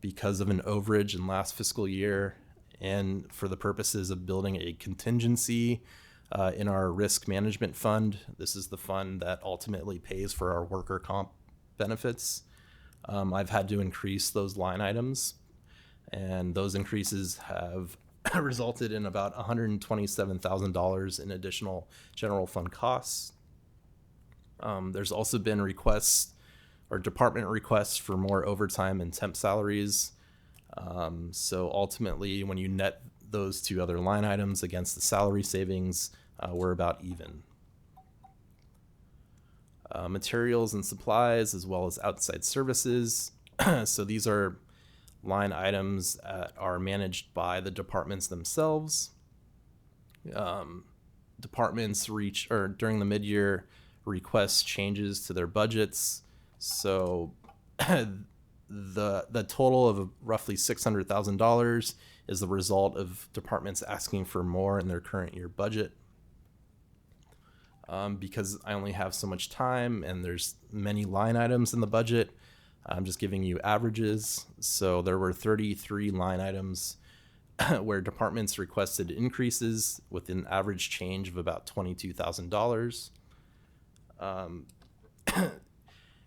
because of an overage in last fiscal year and for the purposes of building a contingency in our risk management fund, this is the fund that ultimately pays for our worker comp benefits. I've had to increase those line items, and those increases have resulted in about $127,000 in additional general fund costs. There's also been requests or department requests for more overtime and temp salaries. So ultimately, when you net those two other line items against the salary savings, we're about even. Materials and supplies, as well as outside services. So these are line items that are managed by the departments themselves. Departments during the mid-year request changes to their budgets. So the total of roughly $600,000 is the result of departments asking for more in their current year budget. Because I only have so much time and there's many line items in the budget, I'm just giving you averages. So there were 33 line items where departments requested increases with an average change of about $22,000.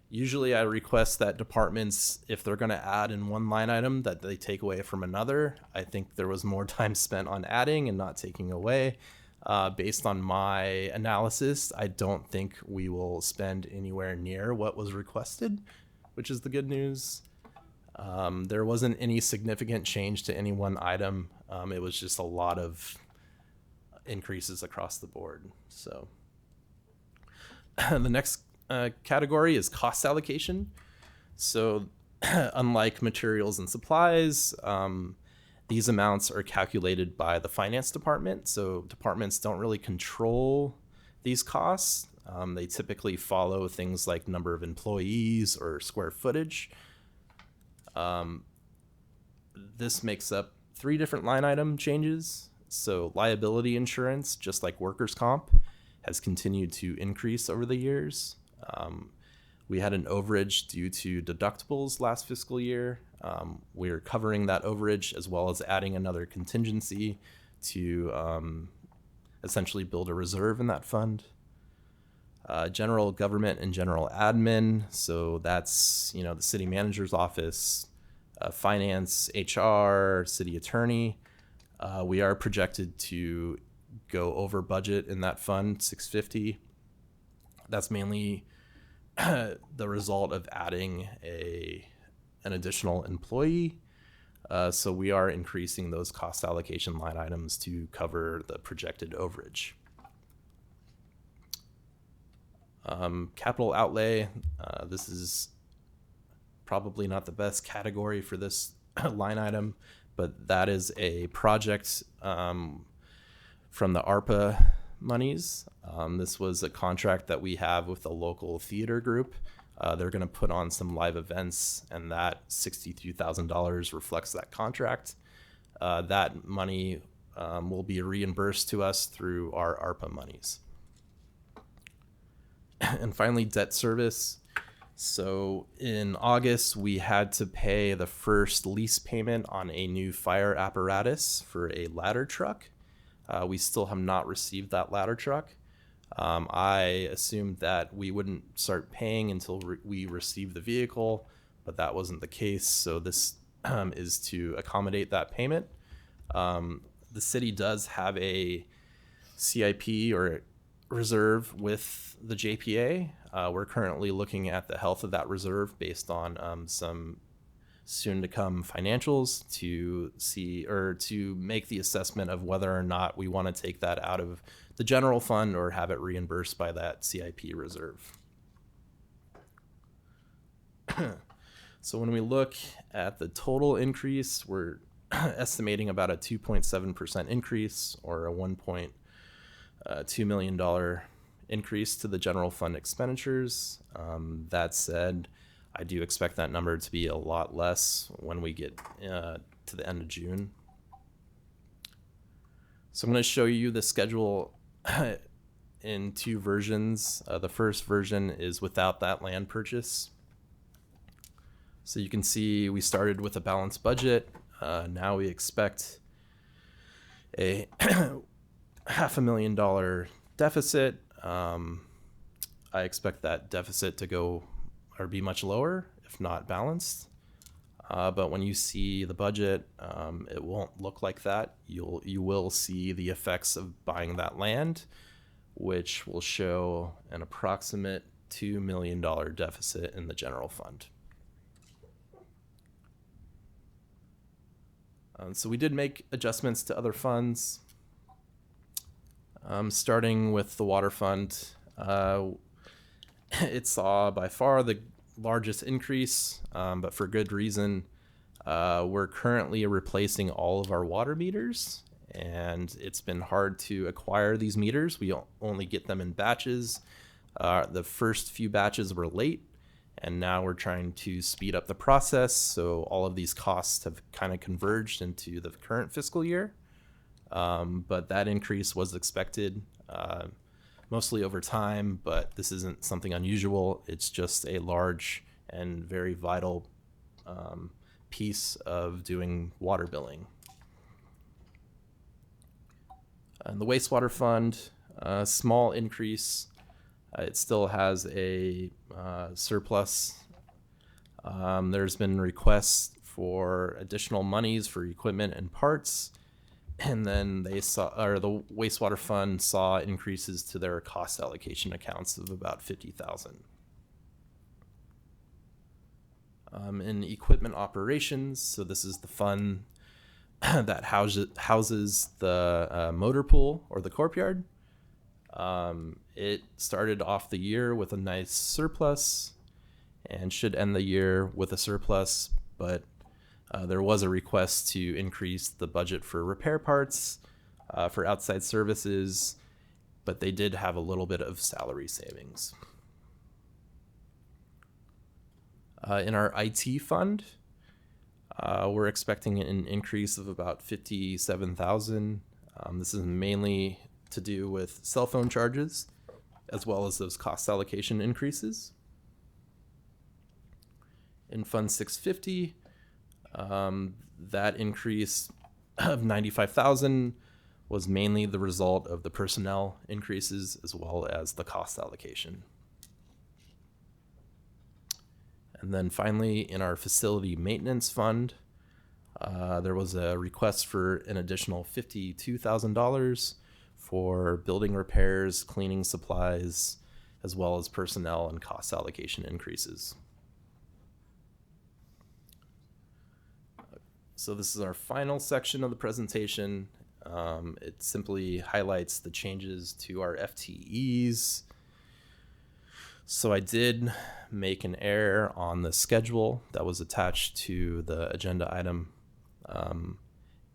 Usually I request that departments, if they're going to add in one line item, that they take away from another. I think there was more time spent on adding and not taking away. Based on my analysis, I don't think we will spend anywhere near what was requested, which is the good news. There wasn't any significant change to any one item. It was just a lot of increases across the board. So the next category is cost allocation. So unlike materials and supplies, these amounts are calculated by the finance department. So departments don't really control these costs. They typically follow things like number of employees or square footage. This makes up 3 different line item changes. So liability insurance, just like workers' comp, has continued to increase over the years. We had an overage due to deductibles last fiscal year. We're covering that overage as well as adding another contingency to essentially build a reserve in that fund. General government and general admin, so that's the city manager's office, finance, HR, city attorney. We are projected to go over budget in that fund, $650. That's mainly the result of adding an additional employee. So we are increasing those cost allocation line items to cover the projected overage. Capital outlay, this is probably not the best category for this line item, but that is a project from the ARPA monies. This was a contract that we have with a local theater group. They're going to put on some live events, and that $62,000 reflects that contract. That money will be reimbursed to us through our ARPA monies. And finally, debt service. So in August, we had to pay the first lease payment on a new fire apparatus for a ladder truck. We still have not received that ladder truck. I assumed that we wouldn't start paying until we received the vehicle, but that wasn't the case. So this is to accommodate that payment. The city does have a CIP or reserve with the JPA. We're currently looking at the health of that reserve based on some soon to come financials to see or to make the assessment of whether or not we want to take that out of the general fund or have it reimbursed by that CIP reserve. So when we look at the total increase, we're estimating about a 2.7% increase or a $1.2 million increase to the general fund expenditures. That said, I do expect that number to be a lot less when we get to the end of June. So I'm going to show you the schedule in 2 versions. The first version is without that land purchase. So you can see we started with a balanced budget. Now we expect a $500,000 deficit. I expect that deficit to go or be much lower, if not balanced. But when you see the budget, it won't look like that. You will see the effects of buying that land, which will show an approximate $2 million deficit in the general fund. So we did make adjustments to other funds. Starting with the water fund, it saw by far the largest increase, but for good reason. We're currently replacing all of our water meters, and it's been hard to acquire these meters. We only get them in batches. The first few batches were late, and now we're trying to speed up the process, so all of these costs have kind of converged into the current fiscal year. But that increase was expected, mostly over time, but this isn't something unusual. It's just a large and very vital piece of doing water billing. And the wastewater fund, small increase. It still has a surplus. There's been requests for additional monies for equipment and parts. And then they saw, or the wastewater fund saw increases to their cost allocation accounts of about 50,000. In equipment operations, so this is the fund that houses the motor pool or the courtyard. It started off the year with a nice surplus and should end the year with a surplus, but there was a request to increase the budget for repair parts, for outside services, but they did have a little bit of salary savings. In our IT fund, we're expecting an increase of about 57,000. This is mainly to do with cell phone charges, as well as those cost allocation increases. In Fund 650, that increase of 95,000 was mainly the result of the personnel increases as well as the cost allocation. And then finally, in our facility maintenance fund, there was a request for an additional $52,000 for building repairs, cleaning supplies, as well as personnel and cost allocation increases. So this is our final section of the presentation. It simply highlights the changes to our FTEs. So I did make an error on the schedule that was attached to the agenda item.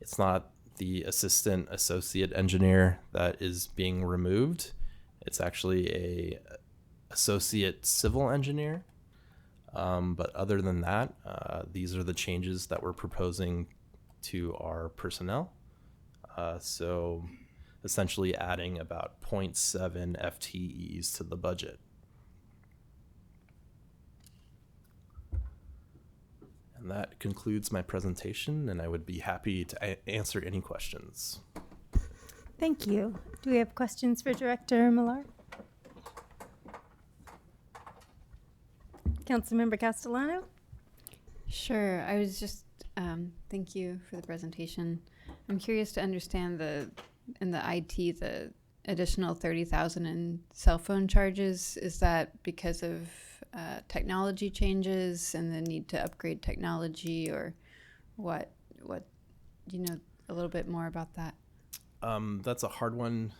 It's not the assistant associate engineer that is being removed. It's actually a associate civil engineer. But other than that, these are the changes that we're proposing to our personnel. So essentially adding about 0.7 FTEs to the budget. And that concludes my presentation, and I would be happy to answer any questions. Thank you. Do we have questions for Director Millar? Councilmember Castellano? Sure. I was just, thank you for the presentation. I'm curious to understand in the IT, the additional 30,000 in cell phone charges. Is that because of technology changes and the need to upgrade technology, or what, do you know a little bit more about that? That's a hard one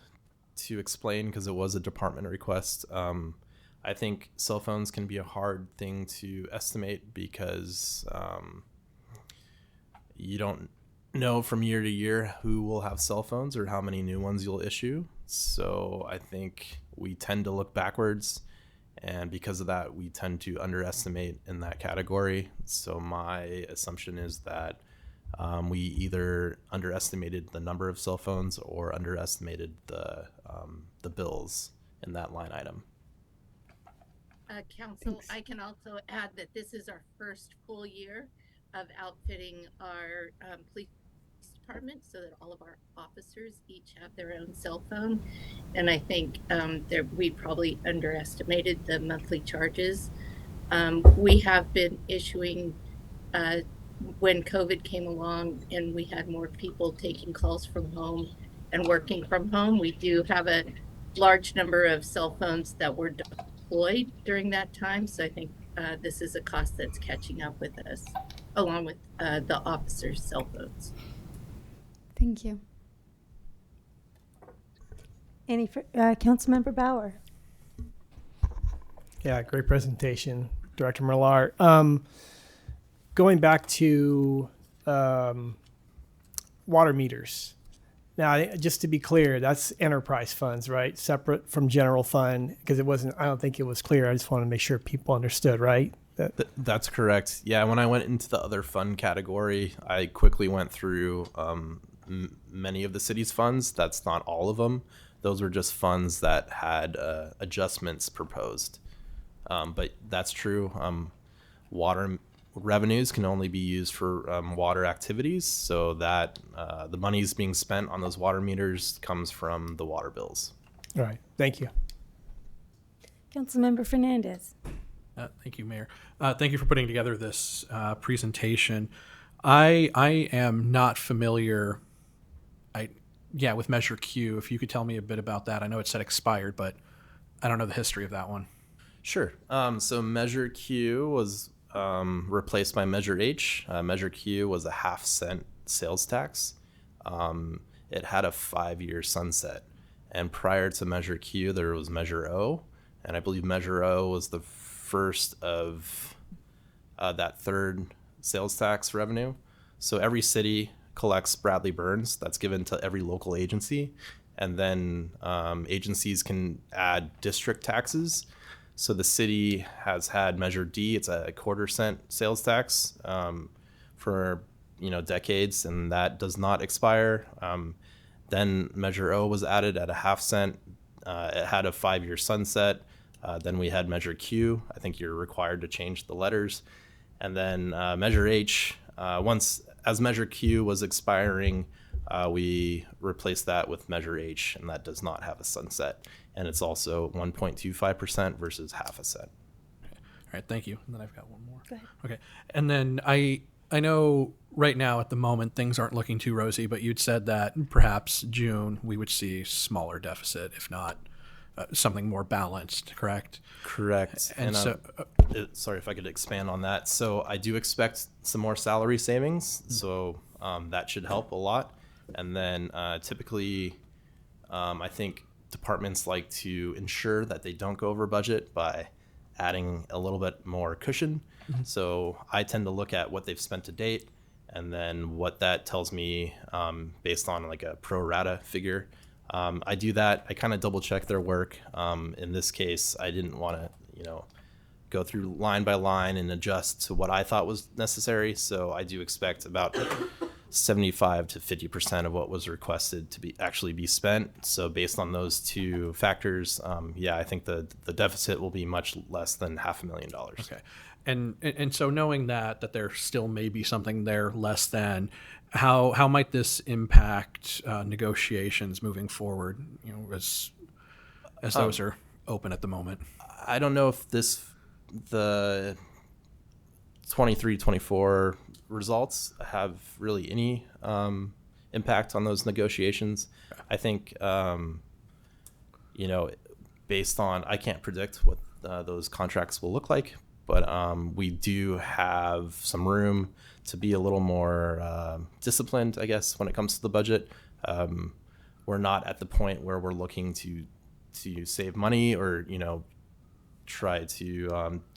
to explain because it was a department request. I think cell phones can be a hard thing to estimate because you don't know from year to year who will have cell phones or how many new ones you'll issue. So I think we tend to look backwards, and because of that, we tend to underestimate in that category. So my assumption is that we either underestimated the number of cell phones or underestimated the bills in that line item. Council, Thanks. I can also add that this is our first full year of outfitting our police department so that all of our officers each have their own cell phone. And I think we probably underestimated the monthly charges. We have been issuing, when COVID came along and we had more people taking calls from home and working from home, we do have a large number of cell phones that were deployed during that time. So I think this is a cost that's catching up with us, along with the officers' cell phones. Thank you. Councilmember Bauer? Yeah, great presentation, Director Millar. Going back to water meters. Now, just to be clear, that's enterprise funds, right? Separate from general fund, because I don't think it was clear. I just want to make sure people understood, right? That's correct. Yeah, when I went into the other fund category, I quickly went through many of the city's funds. That's not all of them. Those were just funds that had adjustments proposed. But that's true. Water revenues can only be used for water activities, so that the monies being spent on those water meters comes from the water bills. All right, thank you. Councilmember Fernandez? Thank you, Mayor. Thank you for putting together this presentation. I am not familiar with Measure Q, if you could tell me a bit about that. I know it said expired, but I don't know the history of that one. Sure. So Measure Q was replaced by Measure H. Measure Q was a half-cent sales tax. It had a 5-year sunset. And prior to Measure Q, there was Measure O. And I believe Measure O was the first of that third sales tax revenue. So every city collects Bradley Burns. That's given to every local agency. And then agencies can add district taxes. So the city has had Measure D. It's a 1/4 cent sales tax for decades, and that does not expire. Then Measure O was added at a 1/2 cent. It had a 5-year sunset. Then we had Measure Q. I think you're required to change the letters. And then Measure H, as Measure Q was expiring, we replaced that with Measure H, and that does not have a sunset. And it's also 1.25% versus 1/2 cent. Okay. All right, thank you. And then I've got one more. Go ahead. Okay. And then I know right now at the moment things aren't looking too rosy, but you'd said that perhaps June we would see smaller deficit, if not something more balanced, correct? Correct. And so sorry if I could expand on that. So I do expect some more salary savings. So that should help a lot. And then typically I think departments like to ensure that they don't go over budget by adding a little bit more cushion. Mm-hmm. So I tend to look at what they've spent to date and then what that tells me based on like a pro rata figure. I do that. I kind of double check their work. In this case, I didn't want to, go through line by line and adjust to what I thought was necessary. So I do expect about 75 to 50% of what was requested to actually be spent. So based on those two factors, I think the deficit will be much less than $500,000. Okay. And so knowing that there still may be something there less than, how might this impact negotiations moving forward, as those are open at the moment? I don't know if the 23-24 results have really any impact on those negotiations. I think, based on, I can't predict what those contracts will look like, but we do have some room to be a little more disciplined, I guess, when it comes to the budget. We're not at the point where we're looking to save money or, try to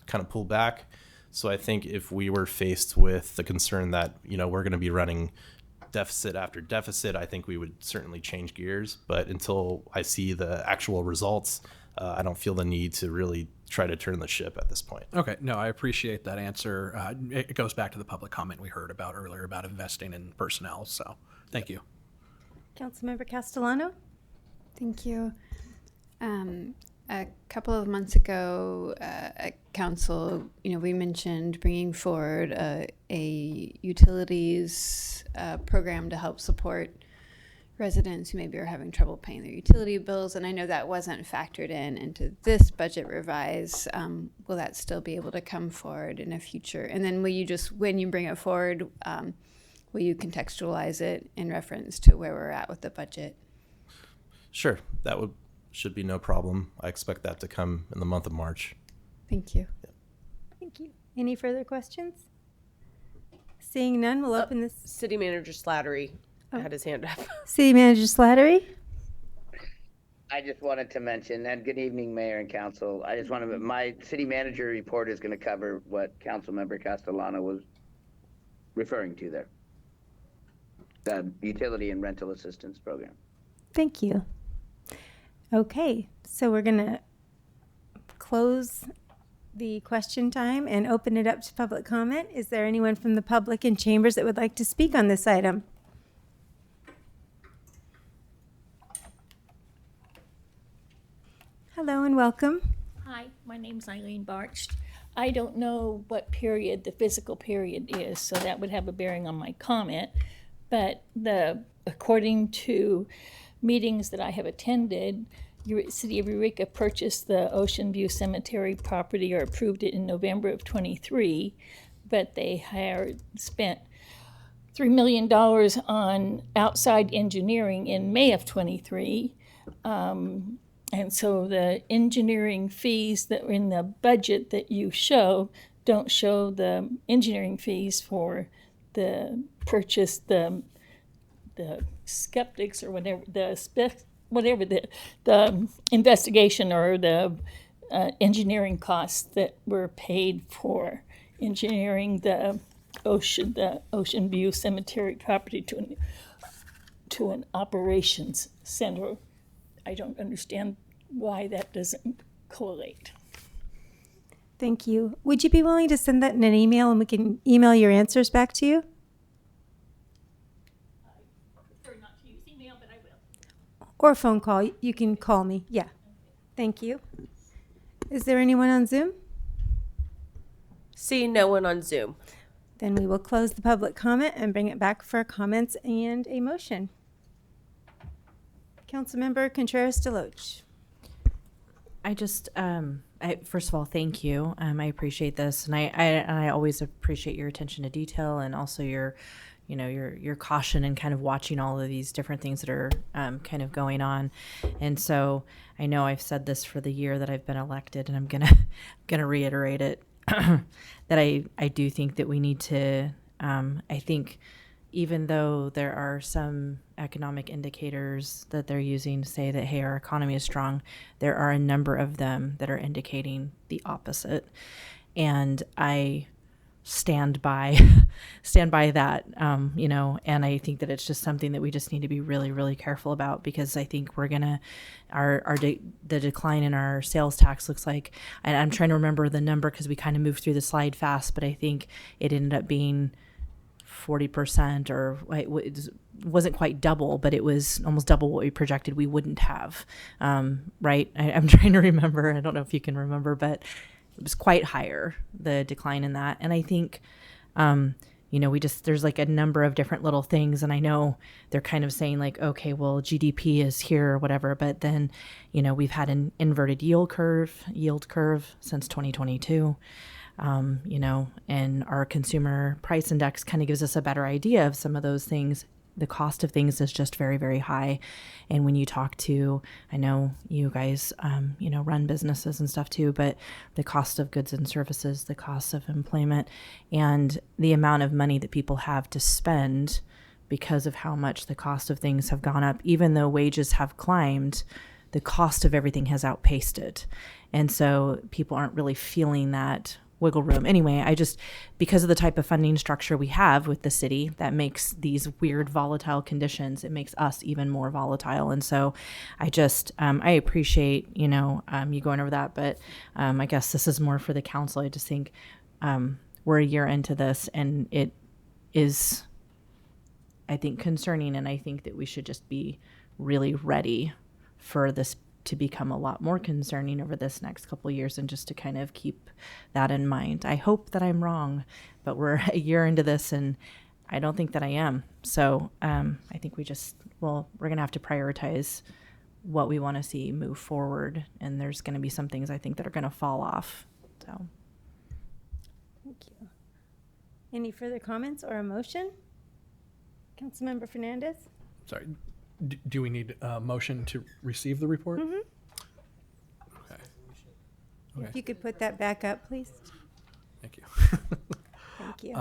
kind of pull back. So I think if we were faced with the concern that, we're going to be running deficit after deficit, I think we would certainly change gears. But until I see the actual results, I don't feel the need to really try to turn the ship at this point. Okay. No, I appreciate that answer. It goes back to the public comment we heard about earlier about investing in personnel. So thank you. Councilmember Castellano? Thank you. A couple of months ago at council, we mentioned bringing forward a utilities program to help support residents who maybe are having trouble paying their utility bills. And I know that wasn't factored into this budget revise. Will that still be able to come forward in a future? And then will you when you bring it forward, will you contextualize it in reference to where we're at with the budget? Sure. That should be no problem. I expect that to come in the month of March. Thank you. Yeah. Thank you. Any further questions? Seeing none, we'll open this. City Manager Slattery had his hand up. City Manager Slattery? I just wanted to mention, and good evening, Mayor and Council. I just want to, my city manager report is going to cover what Councilmember Castellano was referring to there. The utility and rental assistance program. Thank you. Okay, so we're going to close the question time and open it up to public comment. Is there anyone from the public in chambers that would like to speak on this item? Hello and welcome. Hi, my name's Eileen Barcht. I don't know what period the physical period is, so that would have a bearing on my comment. But according to meetings that I have attended, City of Eureka purchased the Ocean View Cemetery property or approved it in November of 23, but they spent $3 million on outside engineering in May of '23. And so the engineering fees that were in the budget that you show don't show the engineering fees for the purchase, the skeptics or whatever, the investigation or the engineering costs that were paid for engineering the Ocean View Cemetery property to an operations center. I don't understand why that doesn't collate. Thank you. Would you be willing to send that in an email and we can email your answers back to you? I prefer not to use email, but I will. Or a phone call. You can call me. Yeah. Thank you. Is there anyone on Zoom? See no one on Zoom. Then we will close the public comment and bring it back for comments and a motion. Councilmember Contreras-Deloche. I just, first of all, thank you. I appreciate this, and I always appreciate your attention to detail and also your caution and kind of watching all of these different things that are kind of going on. And so I know I've said this for the year that I've been elected, and I'm gonna reiterate it that I do think that we need to. I think even though there are some economic indicators that they're using to say that, hey, our economy is strong, there are a number of them that are indicating the opposite. And I stand by that, and I think that it's just something that we just need to be really, really careful about, because I think we're gonna, the decline in our sales tax looks like, and I'm trying to remember the number because we kind of moved through the slide fast, but I think it ended up being 40%, or it wasn't quite double, but it was almost double what we projected we wouldn't have, right? I'm trying to remember. I don't know if you can remember, but it was quite higher, the decline in that. And I think, there's like a number of different little things. And I know they're kind of saying like, okay, well, GDP is here or whatever. But then, we've had an inverted yield curve since 2022. And our consumer price index kind of gives us a better idea of some of those things. The cost of things is just very, very high. And when you talk to, I know you guys, run businesses and stuff too, but the cost of goods and services, the cost of employment, and the amount of money that people have to spend because of how much the cost of things have gone up, even though wages have climbed, the cost of everything has outpaced it. And so people aren't really feeling that wiggle room. Anyway, because of the type of funding structure we have with the city that makes these weird volatile conditions, it makes us even more volatile. And so I appreciate, you going over that, but I guess this is more for the council. I just think we're a year into this, and it is, I think, concerning. And I think that we should just be really ready for this to become a lot more concerning over this next couple of years, and just to kind of keep that in mind. I hope that I'm wrong, but we're a year into this, and I don't think that I am. So I think we're going to have to prioritize what we want to see move forward, and there's going to be some things I think that are going to fall off. So, thank you. Any further comments or a motion? Councilmember Fernandez? Sorry. Do we need a motion to receive the report? Mm-hmm. Okay. If you could put that back up, please. Thank you. Thank you.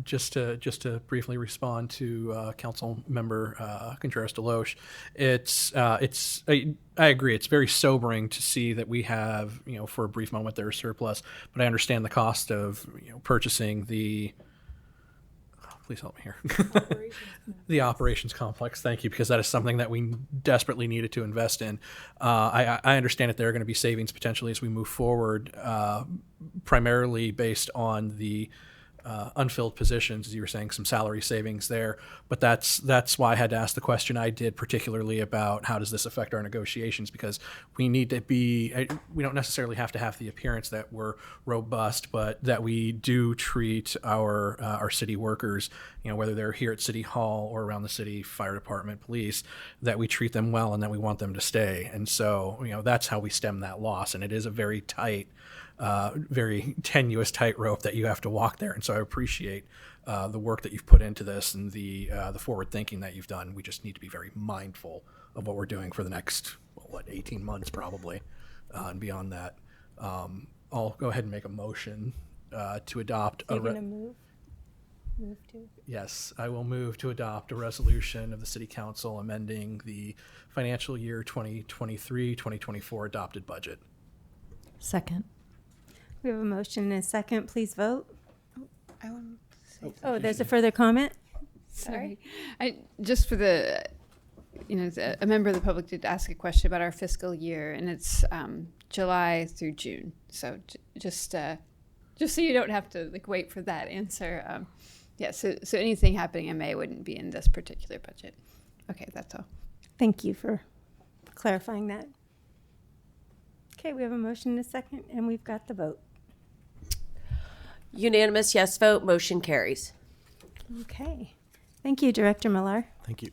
Just to briefly respond to Council Member Contreras-Deloche, I agree. It's very sobering to see that we have, for a brief moment, there's surplus, but I understand the cost of purchasing the. Please help me here. The operations complex. Thank you, because that is something that we desperately needed to invest in. I understand that there are going to be savings potentially as we move forward, primarily based on the unfilled positions, as you were saying, some salary savings there. But that's why I had to ask the question I did, particularly about how does this affect our negotiations, because we need to be, we don't necessarily have to have the appearance that we're robust, but that we do treat our city workers, whether they're here at City Hall or around the city, fire department, police, that we treat them well and that we want them to stay. And so, that's how we stem that loss. And it is a very tight very tenuous tightrope that you have to walk there. And so I appreciate the work that you've put into this and the forward thinking that you've done. We just need to be very mindful of what we're doing for the next 18 months probably, and beyond that. I'll go ahead and make a motion to adopt. You're going to move? Move to? Yes, I will move to adopt a resolution of the City Council amending the financial year 2023-2024 adopted budget. Second. We have a motion and a second. Please vote. I want to say Oh, there's a further comment? Sorry. I just for the, a member of the public did ask a question about our fiscal year, and it's July through June. So just so you don't have to wait for that answer. So anything happening in May wouldn't be in this particular budget. Okay, that's all. Thank you for clarifying that. Okay, we have a motion and a second, and we've got the vote. Unanimous yes vote, motion carries. Okay. Thank you, Director Millar. Thank you.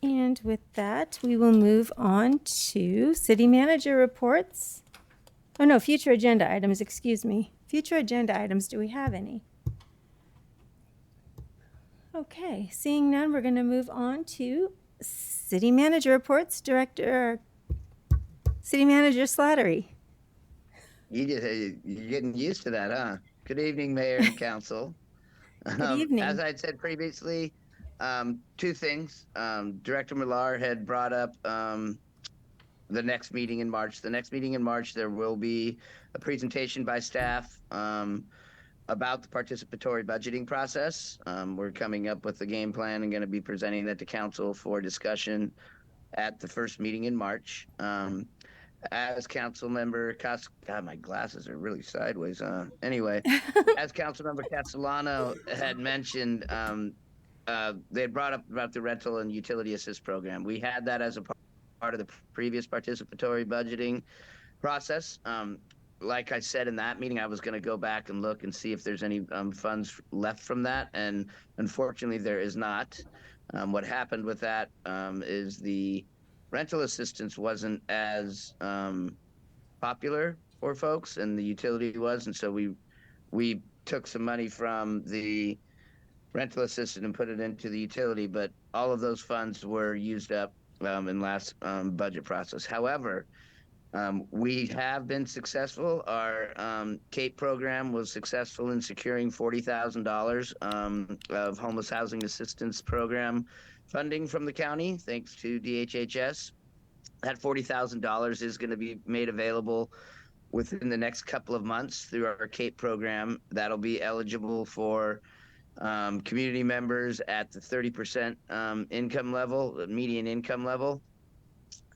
And with that, we will move on to city manager reports. Oh, no, future agenda items, excuse me. Future agenda items, do we have any? Okay, seeing none, we're going to move on to city manager reports. City Manager Slattery. You're getting used to that, huh? Good evening, Mayor and Council. Good evening. As I said previously, two things. Director Millar had brought up the next meeting in March. The next meeting in March, there will be a presentation by staff about the participatory budgeting process. We're coming up with the game plan and going to be presenting that to council for discussion at the first meeting in March. As council member, God, my glasses are really sideways. Anyway, as council member Castellano had mentioned, they had brought up about the rental and utility assist program. We had that as a part of the previous participatory budgeting process. Like I said in that meeting, I was going to go back and look and see if there's any funds left from that, and unfortunately there is not. What happened with that is the rental assistance wasn't as popular for folks, and the utility was, and so we took some money from the rental assistance and put it into the utility, but all of those funds were used up in last budget process. However, we have been successful. Our CAPE program was successful in securing $40,000 of homeless housing assistance program funding from the county, thanks to DHHS. That $40,000 is going to be made available within the next couple of months through our CAPE program. That'll be eligible for community members at the 30% income level, the median income level.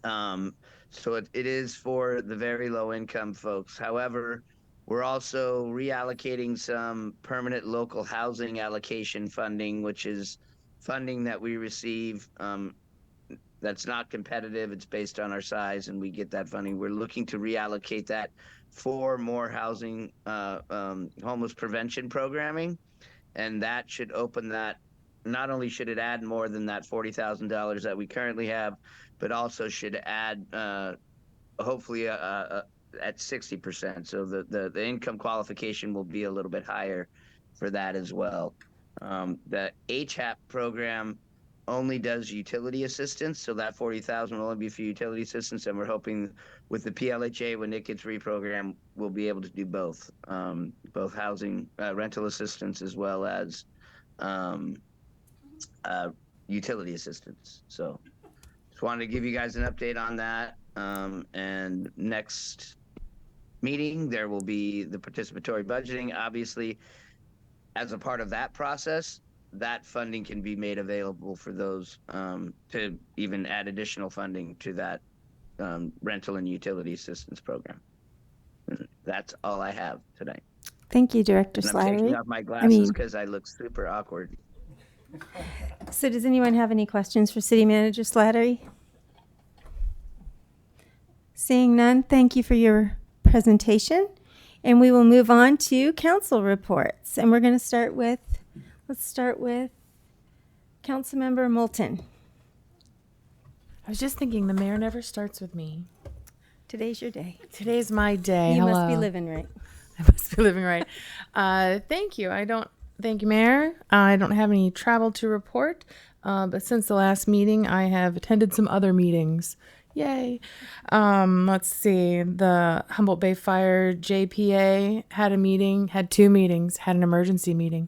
So it is for the very low income folks. However, we're also reallocating some permanent local housing allocation funding, which is funding that we receive that's not competitive. It's based on our size, and we get that funding. We're looking to reallocate that for more housing, homeless prevention programming. And that should open that. Not only should it add more than that $40,000 that we currently have, but also should add hopefully at 60%. So the income qualification will be a little bit higher for that as well. The HAP program only does utility assistance, so that $40,000 will only be for utility assistance, and we're hoping with the PLHA, when it gets reprogrammed, we'll be able to do both housing rental assistance as well as utility assistance. So just wanted to give you guys an update on that. And next meeting, there will be the participatory budgeting. Obviously, as a part of that process, that funding can be made available for those to even add additional funding to that rental and utility assistance program. That's all I have today. Thank you, Director And I'm taking Slattery. off my glasses because I look super awkward. So does anyone have any questions for City Manager Slattery? Seeing none, thank you for your presentation. And we will move on to council reports. And we're going to start with, let's start with Councilmember Moulton. I was just thinking the mayor never starts with me. Today's your day. Today's my day. You must be Hello. living right. I must be living right. Thank you. Thank you, Mayor. I don't have any travel to report, but since the last meeting, I have attended some other meetings. Yay. Let's see. The Humboldt Bay Fire JPA had two meetings, had an emergency meeting.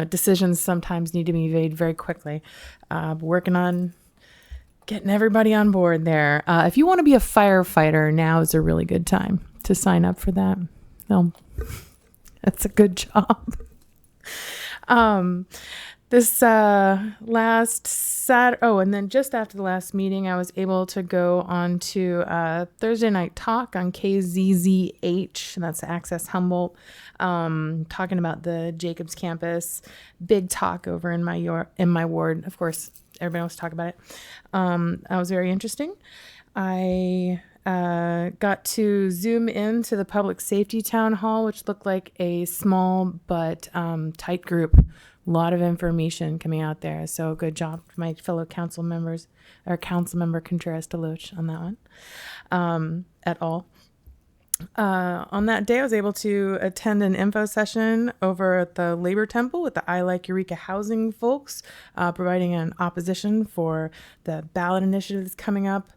Decisions sometimes need to be made very quickly. Working on getting everybody on board there. If you want to be a firefighter, now is a really good time to sign up for that. No, that's a good job. This last Saturday, and then just after the last meeting, I was able to go on to Thursday night talk on KZZH, that's Access Humboldt, talking about the Jacobs campus. Big talk over in my ward. Of course, everybody wants to talk about it. That was very interesting. I got to zoom into the public safety town hall, which looked like a small but tight group. A lot of information coming out there. So good job for my fellow council members, or Councilmember Contreras-Deloche on that one at all. On that day, I was able to attend an info session over at the Labor Temple with the I Like Eureka housing folks, providing an opposition for the ballot initiative that's coming up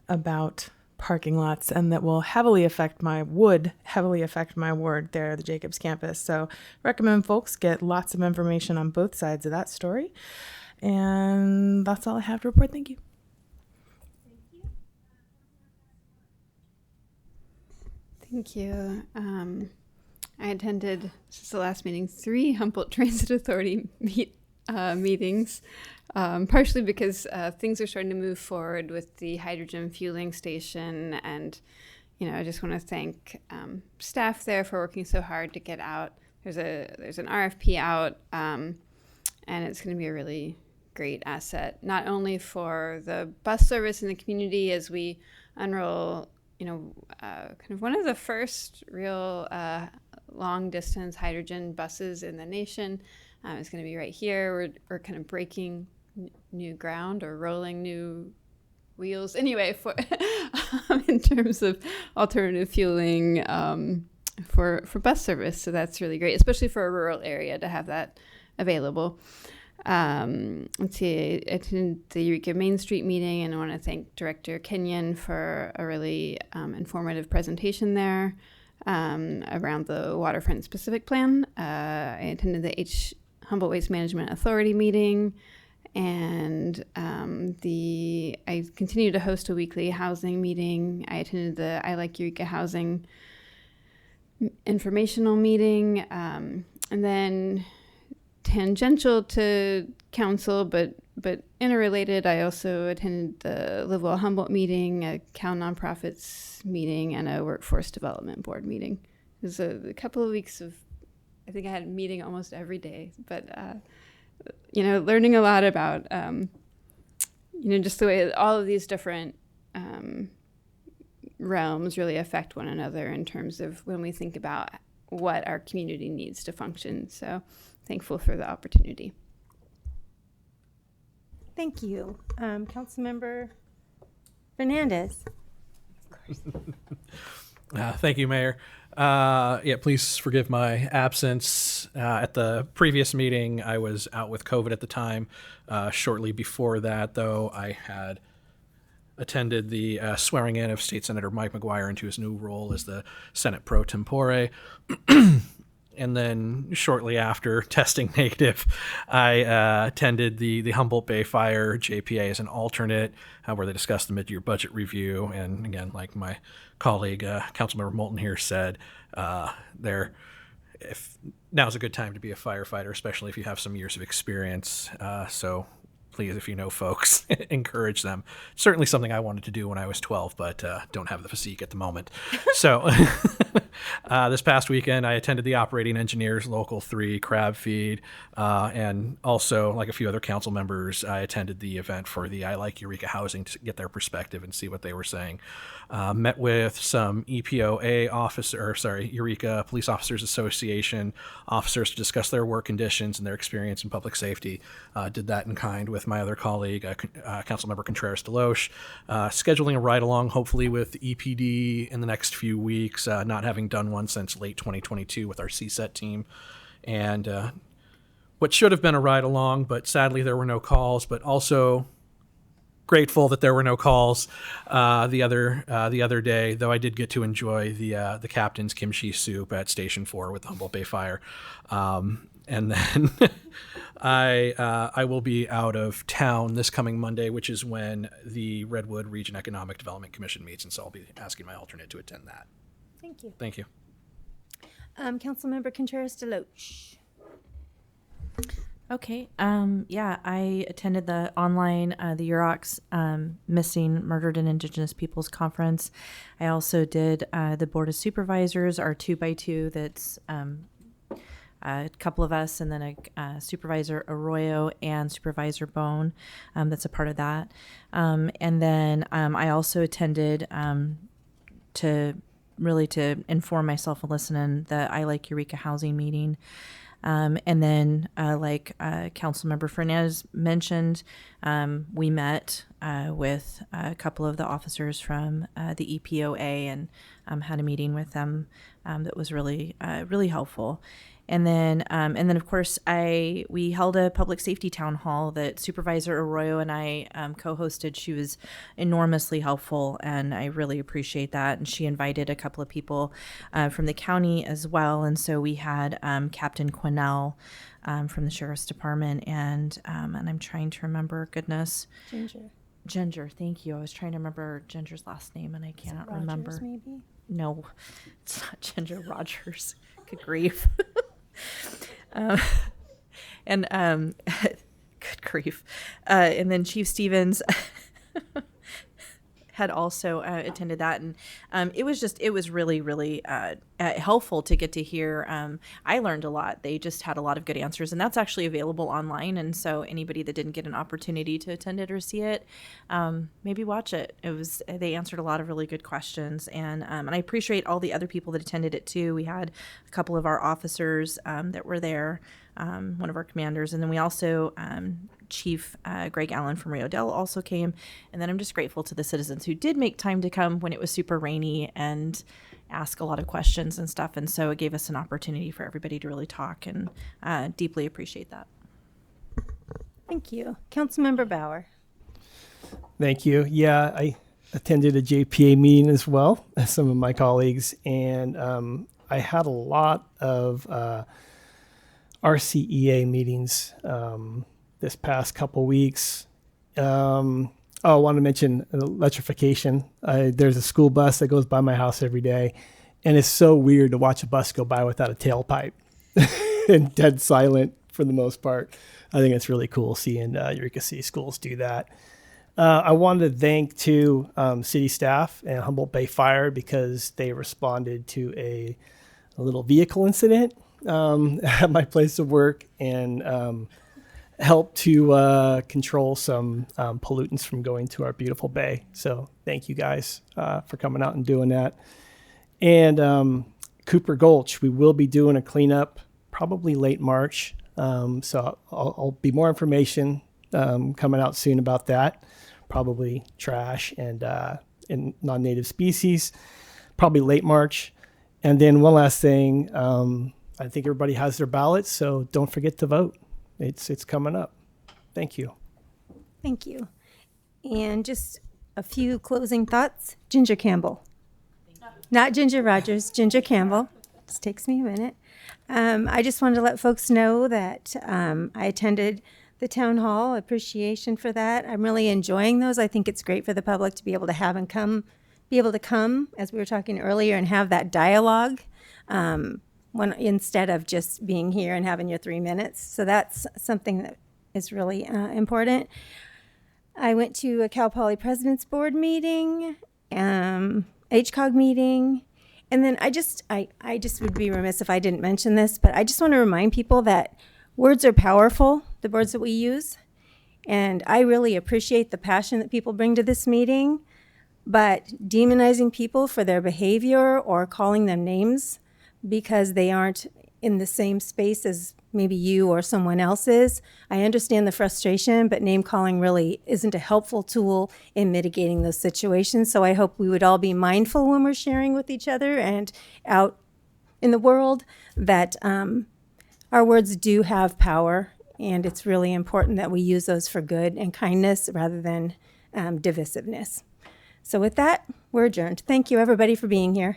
about parking lots, and that will heavily affect my ward there, the Jacobs campus. So recommend folks get lots of information on both sides of that story. And that's all I have to report. Thank you. Thank you. I attended, since the last meeting, 3 Humboldt Transit Authority meetings, partially because things are starting to move forward with the hydrogen fueling station. And, I just want to thank staff there for working so hard to get out. There's an RFP out, and it's going to be a really great asset, not only for the bus service in the community as we unroll kind of one of the first real long distance hydrogen buses in the nation. It's going to be right here. We're kind of breaking new ground or rolling new wheels. Anyway, for in terms of alternative fueling for bus service. So that's really great, especially for a rural area to have that available. Let's see, I attended the Eureka Main Street meeting, and I want to thank Director Kenyon for a really informative presentation there around the Waterfront Specific Plan. I attended the Humboldt Waste Management Authority meeting, and I continue to host a weekly housing meeting. I attended the I Like Eureka Housing informational meeting, and then tangential to council, but interrelated, I also attended the Live Well Humboldt meeting, a Cal Nonprofits meeting, and a Workforce Development Board meeting. It was a couple of weeks of, I think I had a meeting almost every day, but learning a lot about just the way all of these different realms really affect one another in terms of when we think about what our community needs to function. So thankful for the opportunity. Thank you. Councilmember Fernandez. Thank you, Mayor. Please forgive my absence. At the previous meeting, I was out with COVID at the time. Shortly before that, though, I had attended the swearing in of State Senator Mike McGuire into his new role as the Senate pro tempore. And then shortly after testing negative, I attended the Humboldt Bay Fire JPA as an alternate, where they discussed the mid-year budget review. And again, like my colleague, Councilmember Moulton here said, if now's a good time to be a firefighter, especially if you have some years of experience. So please, if you know folks, encourage them. Certainly something I wanted to do when I was 12, but don't have the physique at the moment. So this past weekend, I attended the Operating Engineers Local 3 crab feed, and also, like a few other council members, I attended the event for the I Like Eureka Housing to get their perspective and see what they were saying. Met with some Eureka Police Officers Association officers to discuss their work conditions and their experience in public safety. Did that in kind with with my other colleague, Councilmember Contreras-Deloche, scheduling a ride-along, hopefully with EPD in the next few weeks, not having done one since late 2022 with our CSET team. And what should have been a ride-along, but sadly there were no calls, but also grateful that there were no calls the other day, though I did get to enjoy the captain's kimchi soup at Station 4 with the Humboldt Bay Fire. And then I will be out of town this coming Monday, which is when the Redwood Region Economic Development Commission meets, and so I'll be asking my alternate to attend that. Thank you. Thank you. Councilmember Contreras-Deloche. Okay. Yeah, I attended the online, the UROC's Missing, Murdered, and Indigenous Peoples Conference. I also did the Board of Supervisors, our 2x2 that's a couple of us, and then a Supervisor Arroyo and Supervisor Bone that's a part of that. And then I also attended to inform myself and listen in the I Like Eureka housing meeting. And then, like Councilmember Fernandez mentioned, we met with a couple of the officers from the EPOA and had a meeting with them that was really helpful. And then of course, we held a public safety town hall that Supervisor Arroyo and I co-hosted. She was enormously helpful, and I really appreciate that. And she invited a couple of people from the county as well. And so we had Captain Quinnell from the Sheriff's Department, and I'm trying to remember, Ginger, thank you. I was trying to remember Ginger's last name, and I cannot remember. Maybe? No, it's not Ginger Rogers. Good grief. Good grief. And then Chief Stevens had also attended that, and it was really helpful to get to hear. I learned a lot. They just had a lot of good answers, and that's actually available online. And so anybody that didn't get an opportunity to attend it or see it, maybe watch it. They answered a lot of really good questions, and I appreciate all the other people that attended it too. We had a couple of our officers that were there, one of our commanders, and then we also Chief Greg Allen from Rio Dell also came. And then I'm just grateful to the citizens who did make time to come when it was super rainy and ask a lot of questions and stuff. And so it gave us an opportunity for everybody to really talk, and deeply appreciate that. Thank you. Councilmember Bauer. Thank you. Yeah, I attended a JPA meeting as well as some of my colleagues, and I had a lot of RCEA meetings this past couple weeks. I want to mention electrification. There's a school bus that goes by my house every day, and it's so weird to watch a bus go by without a tailpipe and dead silent for the most part. I think it's really cool seeing Eureka City Schools do that. I wanted to thank city staff and Humboldt Bay Fire, because they responded to a little vehicle incident at my place of work, and help to control some pollutants from going to our beautiful bay. So thank you guys for coming out and doing that. And Cooper Gulch, we will be doing a cleanup probably late March. So I'll be more information coming out soon about that. Probably trash and non-native species, probably late March. And then one last thing, I think everybody has their ballots, so don't forget to vote. It's coming up. Thank you. Thank you. And just a few closing thoughts. Ginger Campbell. Not Ginger Rogers, Ginger Campbell. This takes me a minute. I just wanted to let folks know that I attended the town hall. Appreciation for that. I'm really enjoying those. I think it's great for the public to be able to have and be able to come, as we were talking earlier, and have that dialogue. Instead of just being here and having your 3 minutes. So that's something that is really important. I went to a Cal Poly President's Board meeting, HCOG meeting, and then I just would be remiss if I didn't mention this, but I just want to remind people that words are powerful, the words that we use, and I really appreciate the passion that people bring to this meeting, but demonizing people for their behavior or calling them names because they aren't in the same space as maybe you or someone else is. I understand the frustration, but name calling really isn't a helpful tool in mitigating those situations. So I hope we would all be mindful when we're sharing with each other and out in the world that our words do have power, and it's really important that we use those for good and kindness rather than divisiveness. So with that, we're adjourned. Thank you, everybody, for being here.